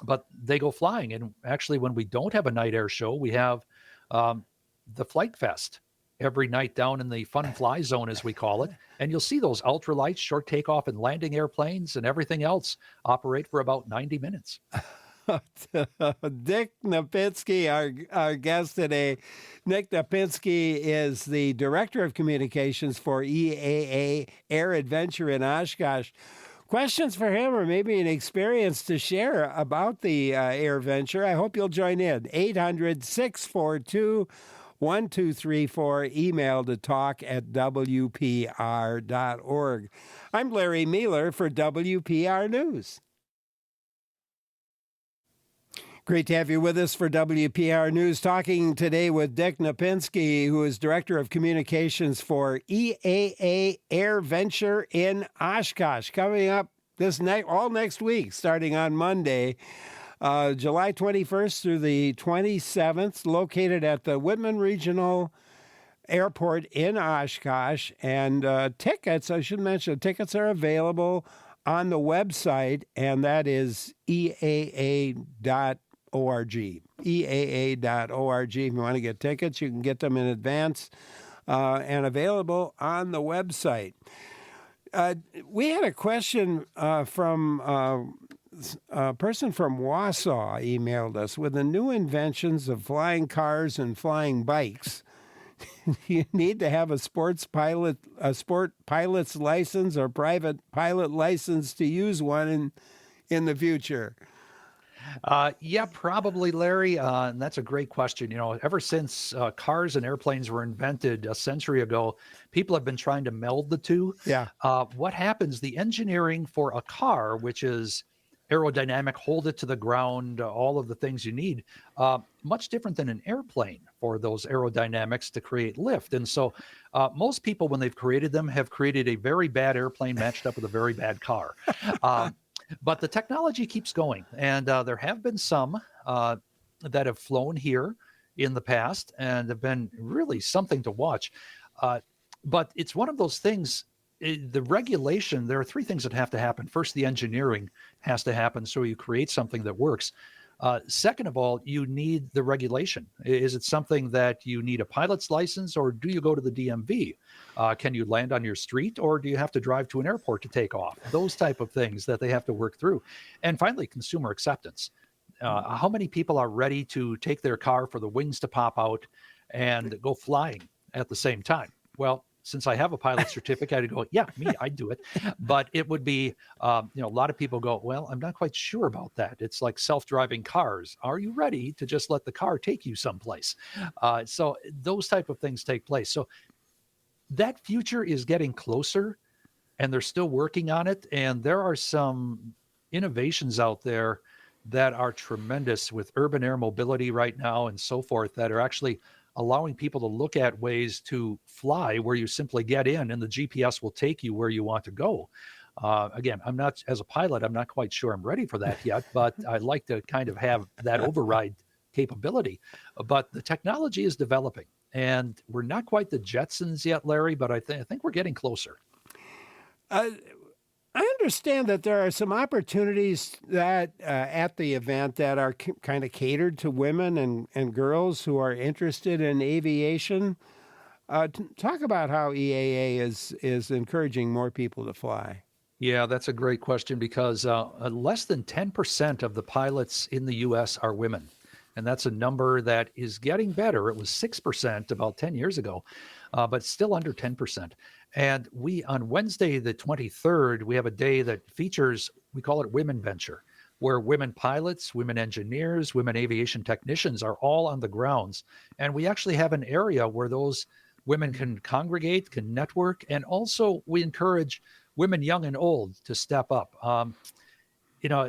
T: but they go flying. And actually, when we don't have a night air show, we have the Flight Fest every night down in the fun fly zone, as we call it. And you'll see those ultralights, short takeoff and landing airplanes and everything else operate for about 90 minutes.
A: Dick Knapinski, our guest today. Dick Knapinski is the Director of Communications for EAA AirVenture in Oshkosh. Questions for him, or maybe an experience to share about the AirVenture? I hope you'll join in. 800-642-1234, email to talk@wpr.org. I'm Larry Mealer for WPR News. Great to have you with us for WPR News. Talking today with Dick Knapinski, who is Director of Communications for EAA AirVenture in Oshkosh. Coming up all next week, starting on Monday, July 21st through the 27th, located at the Whitman Regional Airport in Oshkosh. And tickets, I should mention, tickets are available on the website, and that is EAA.org. EAA.org. If you want to get tickets, you can get them in advance and available on the website. We had a question from a person from Wausau emailed us. With the new inventions of flying cars and flying bikes, you need to have a sport pilot's license or private pilot license to use one in the future.
T: Yeah, probably, Larry. And that's a great question. Ever since cars and airplanes were invented a century ago, people have been trying to meld the two.
A: Yeah.
T: What happens? The engineering for a car, which is aerodynamic, hold it to the ground, all of the things you need, much different than an airplane for those aerodynamics to create lift. And so most people, when they've created them, have created a very bad airplane matched up with a very bad car. But the technology keeps going, and there have been some that have flown here in the past and have been really something to watch. But it's one of those things, the regulation, there are three things that have to happen. First, the engineering has to happen so you create something that works. Second of all, you need the regulation. Is it something that you need a pilot's license, or do you go to the DMV? Can you land on your street, or do you have to drive to an airport to take off? Those type of things that they have to work through. And finally, consumer acceptance. How many people are ready to take their car for the wings to pop out and go flying at the same time? Well, since I have a pilot certificate, I'd go, yeah, me, I'd do it. But it would be, a lot of people go, well, I'm not quite sure about that. It's like self-driving cars. Are you ready to just let the car take you someplace? So those type of things take place. So that future is getting closer, and they're still working on it. And there are some innovations out there that are tremendous with urban air mobility right now and so forth that are actually allowing people to look at ways to fly where you simply get in and the GPS will take you where you want to go. Again, as a pilot, I'm not quite sure I'm ready for that yet, but I'd like to kind of have that override capability. But the technology is developing, and we're not quite the Jetsons yet, Larry, but I think we're getting closer.
A: I understand that there are some opportunities that at the event that are kind of catered to women and girls who are interested in aviation. Talk about how EAA is encouraging more people to fly.
T: Yeah, that's a great question, because less than 10% of the pilots in the U.S. are women. And that's a number that is getting better. It was 6% about 10 years ago, but still under 10%. And on Wednesday, the 23rd, we have a day that features, we call it Women Venture, where women pilots, women engineers, women aviation technicians are all on the grounds. And we actually have an area where those women can congregate, can network, and also we encourage women young and old to step up.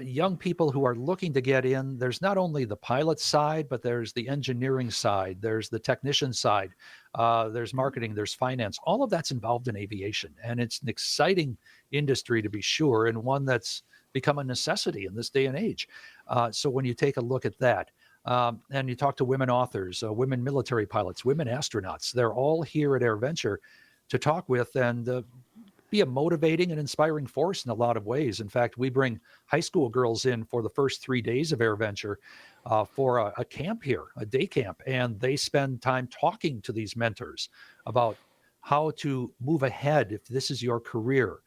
T: Young people who are looking to get in, there's not only the pilot side, but there's the engineering side, there's the technician side, there's marketing, there's finance. All of that's involved in aviation. And it's an exciting industry, to be sure, and one that's become a necessity in this day and age. So when you take a look at that, and you talk to women authors, women military pilots, women astronauts, they're all here at AirVenture to talk with and be a motivating and inspiring force in a lot of ways. In fact, we bring high school girls in for the first 3 days of AirVenture for a camp here, a day camp, and they spend time talking to these mentors about how to move ahead if this is your career.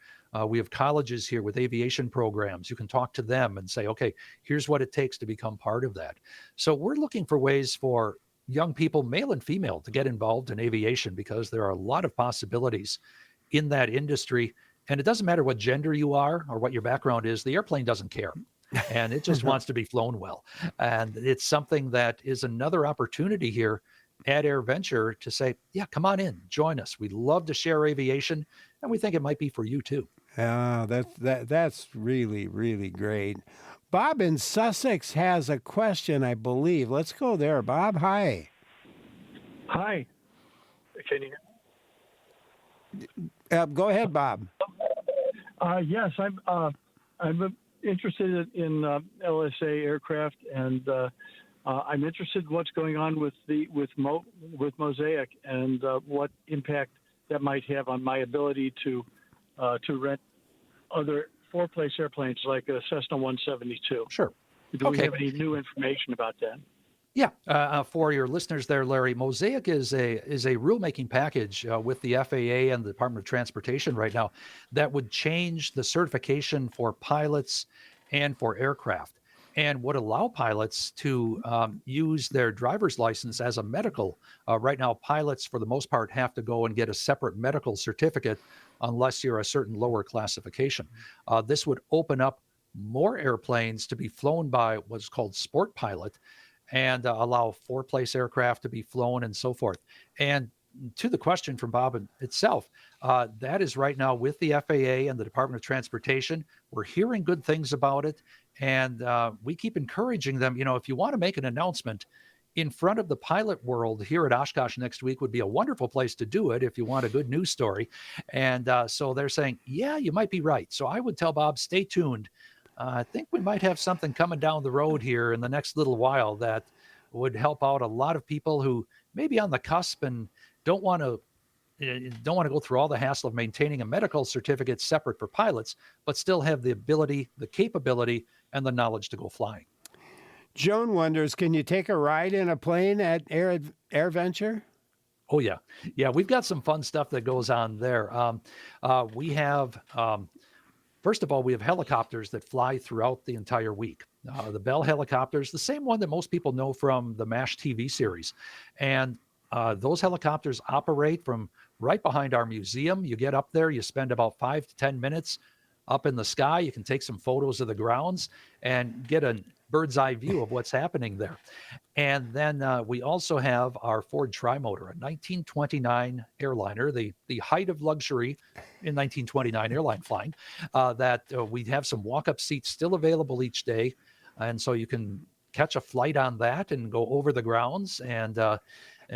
T: We have colleges here with aviation programs. You can talk to them and say, okay, here's what it takes to become part of that. So we're looking for ways for young people, male and female, to get involved in aviation, because there are a lot of possibilities in that industry. And it doesn't matter what gender you are or what your background is, the airplane doesn't care. And it just wants to be flown well. And it's something that is another opportunity here at AirVenture to say, yeah, come on in, join us. We'd love to share aviation, and we think it might be for you too.
A: That's really, really great. Bob in Sussex has a question, I believe. Let's go there. Bob, hi.
C: Hi. Can you
A: Go ahead, Bob.
C: Yes, I'm interested in LSA aircraft, and I'm interested in what's going on with Mosaic and what impact that might have on my ability to rent other four-place airplanes like a Cessna 172.
T: Sure.
C: Do we have any new information about that?
T: Yeah, for your listeners there, Larry, Mosaic is a rulemaking package with the FAA and the Department of Transportation right now that would change the certification for pilots and for aircraft, and would allow pilots to use their driver's license as a medical. Right now, pilots, for the most part, have to go and get a separate medical certificate unless you're a certain lower classification. This would open up more airplanes to be flown by what's called sport pilot, and allow four-place aircraft to be flown and so forth. And to the question from Bob itself, that is right now with the FAA and the Department of Transportation. We're hearing good things about it, and we keep encouraging them. If you want to make an announcement in front of the pilot world here at Oshkosh next week would be a wonderful place to do it if you want a good news story. And so they're saying, yeah, you might be right. So I would tell Bob, stay tuned. I think we might have something coming down the road here in the next little while that would help out a lot of people who may be on the cusp and don't want to go through all the hassle of maintaining a medical certificate separate for pilots, but still have the ability, the capability, and the knowledge to go flying.
A: Joan wonders, can you take a ride in a plane at AirVenture?
T: Oh, yeah. Yeah, we've got some fun stuff that goes on there. We have... First of all, we have helicopters that fly throughout the entire week. The Bell helicopters, the same one that most people know from the MASH TV series. And those helicopters operate from right behind our museum. You get up there, you spend about 5 to 10 minutes up in the sky. You can take some photos of the grounds and get a bird's eye view of what's happening there. And then we also have our Ford Trimotor, a 1929 airliner, the height of luxury in 1929 airline flying, that we have some walk-up seats still available each day. And so you can catch a flight on that and go over the grounds and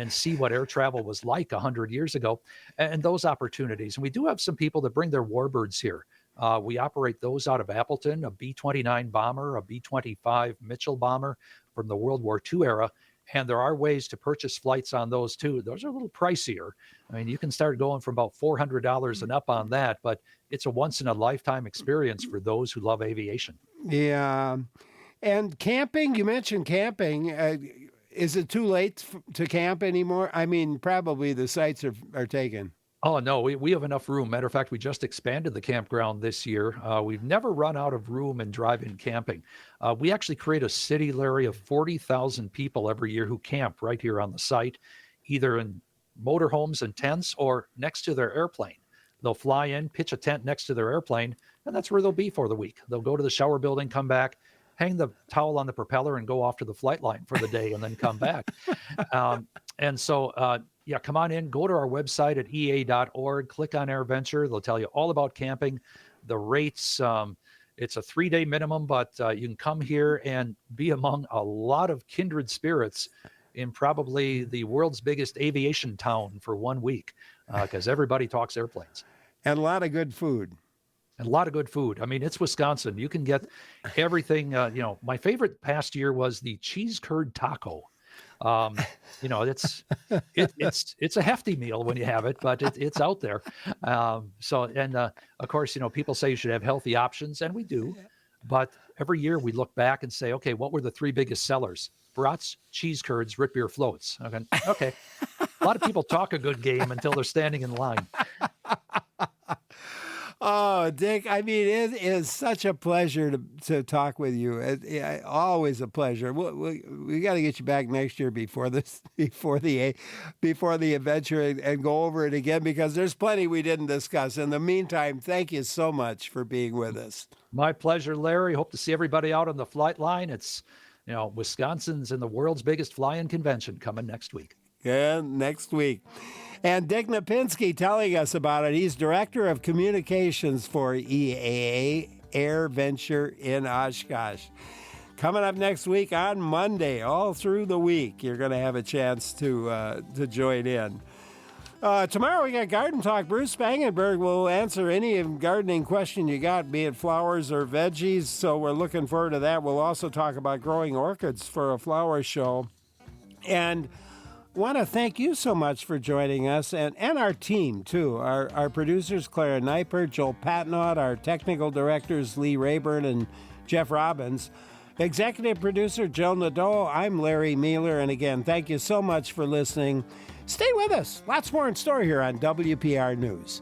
T: see what air travel was like 100 years ago, and those opportunities. And we do have some people that bring their warbirds here. We operate those out of Appleton, a B-29 bomber, a B-25 Mitchell bomber from the World War II era. And there are ways to purchase flights on those too. Those are a little pricier. I mean, you can start going from about $400 and up on that, but it's a once in a lifetime experience for those who love aviation.
A: Yeah. And camping, you mentioned camping. Is it too late to camp anymore? I mean, probably the sites are taken.
T: Oh, no, we have enough room. Matter of fact, we just expanded the campground this year. We've never run out of room in drive-in camping. We actually create a city, Larry, of 40,000 people every year who camp right here on the site, either in motorhomes and tents or next to their airplane. They'll fly in, pitch a tent next to their airplane, and that's where they'll be for the week. They'll go to the shower building, come back, hang the towel on the propeller, and go off to the flight line for the day and then come back. And so, yeah, come on in, go to our website at ea.org, click on AirVenture. They'll tell you all about camping, the rates. It's a 3-day minimum, but you can come here and be among a lot of kindred spirits in probably the world's biggest aviation town for 1 week, because everybody talks airplanes.
A: And a lot of good food.
T: And a lot of good food. I mean, it's Wisconsin. You can get everything. My favorite past year was the cheese curd taco. It's a hefty meal when you have it, but it's out there. Of course, people say you should have healthy options, and we do. But every year we look back and say, okay, what were the 3 biggest sellers? Brats, cheese curds, root beer floats. Okay. A lot of people talk a good game until they're standing in line.
A: Oh, Dick, I mean, it is such a pleasure to talk with you. Always a pleasure. We got to get you back next year before the adventure and go over it again, because there's plenty we didn't discuss. In the meantime, thank you so much for being with us.
T: My pleasure, Larry. Hope to see everybody out on the flight line. It's, Wisconsin's in the world's biggest fly-in convention coming next week.
A: Yeah, next week. And Dick Knapinski telling us about it. He's Director of Communications for EAA AirVenture in Oshkosh. Coming up next week on Monday, all through the week, you're going to have a chance to join in. Tomorrow we got Garden Talk. Bruce Spangenberg will answer any gardening question you got, be it flowers or veggies. So we're looking forward to that. We'll also talk about growing orchids for a flower show. And want to thank you so much for joining us and our team, too. Our producers, Clara Kniper, Joel Patnaud, our technical directors, Lee Rayburn and Jeff Robbins. Executive producer, Joe Nadeau. I'm Larry Mealer. And again, thank you so much for listening. Stay with us. Lots more in store here on WPR News.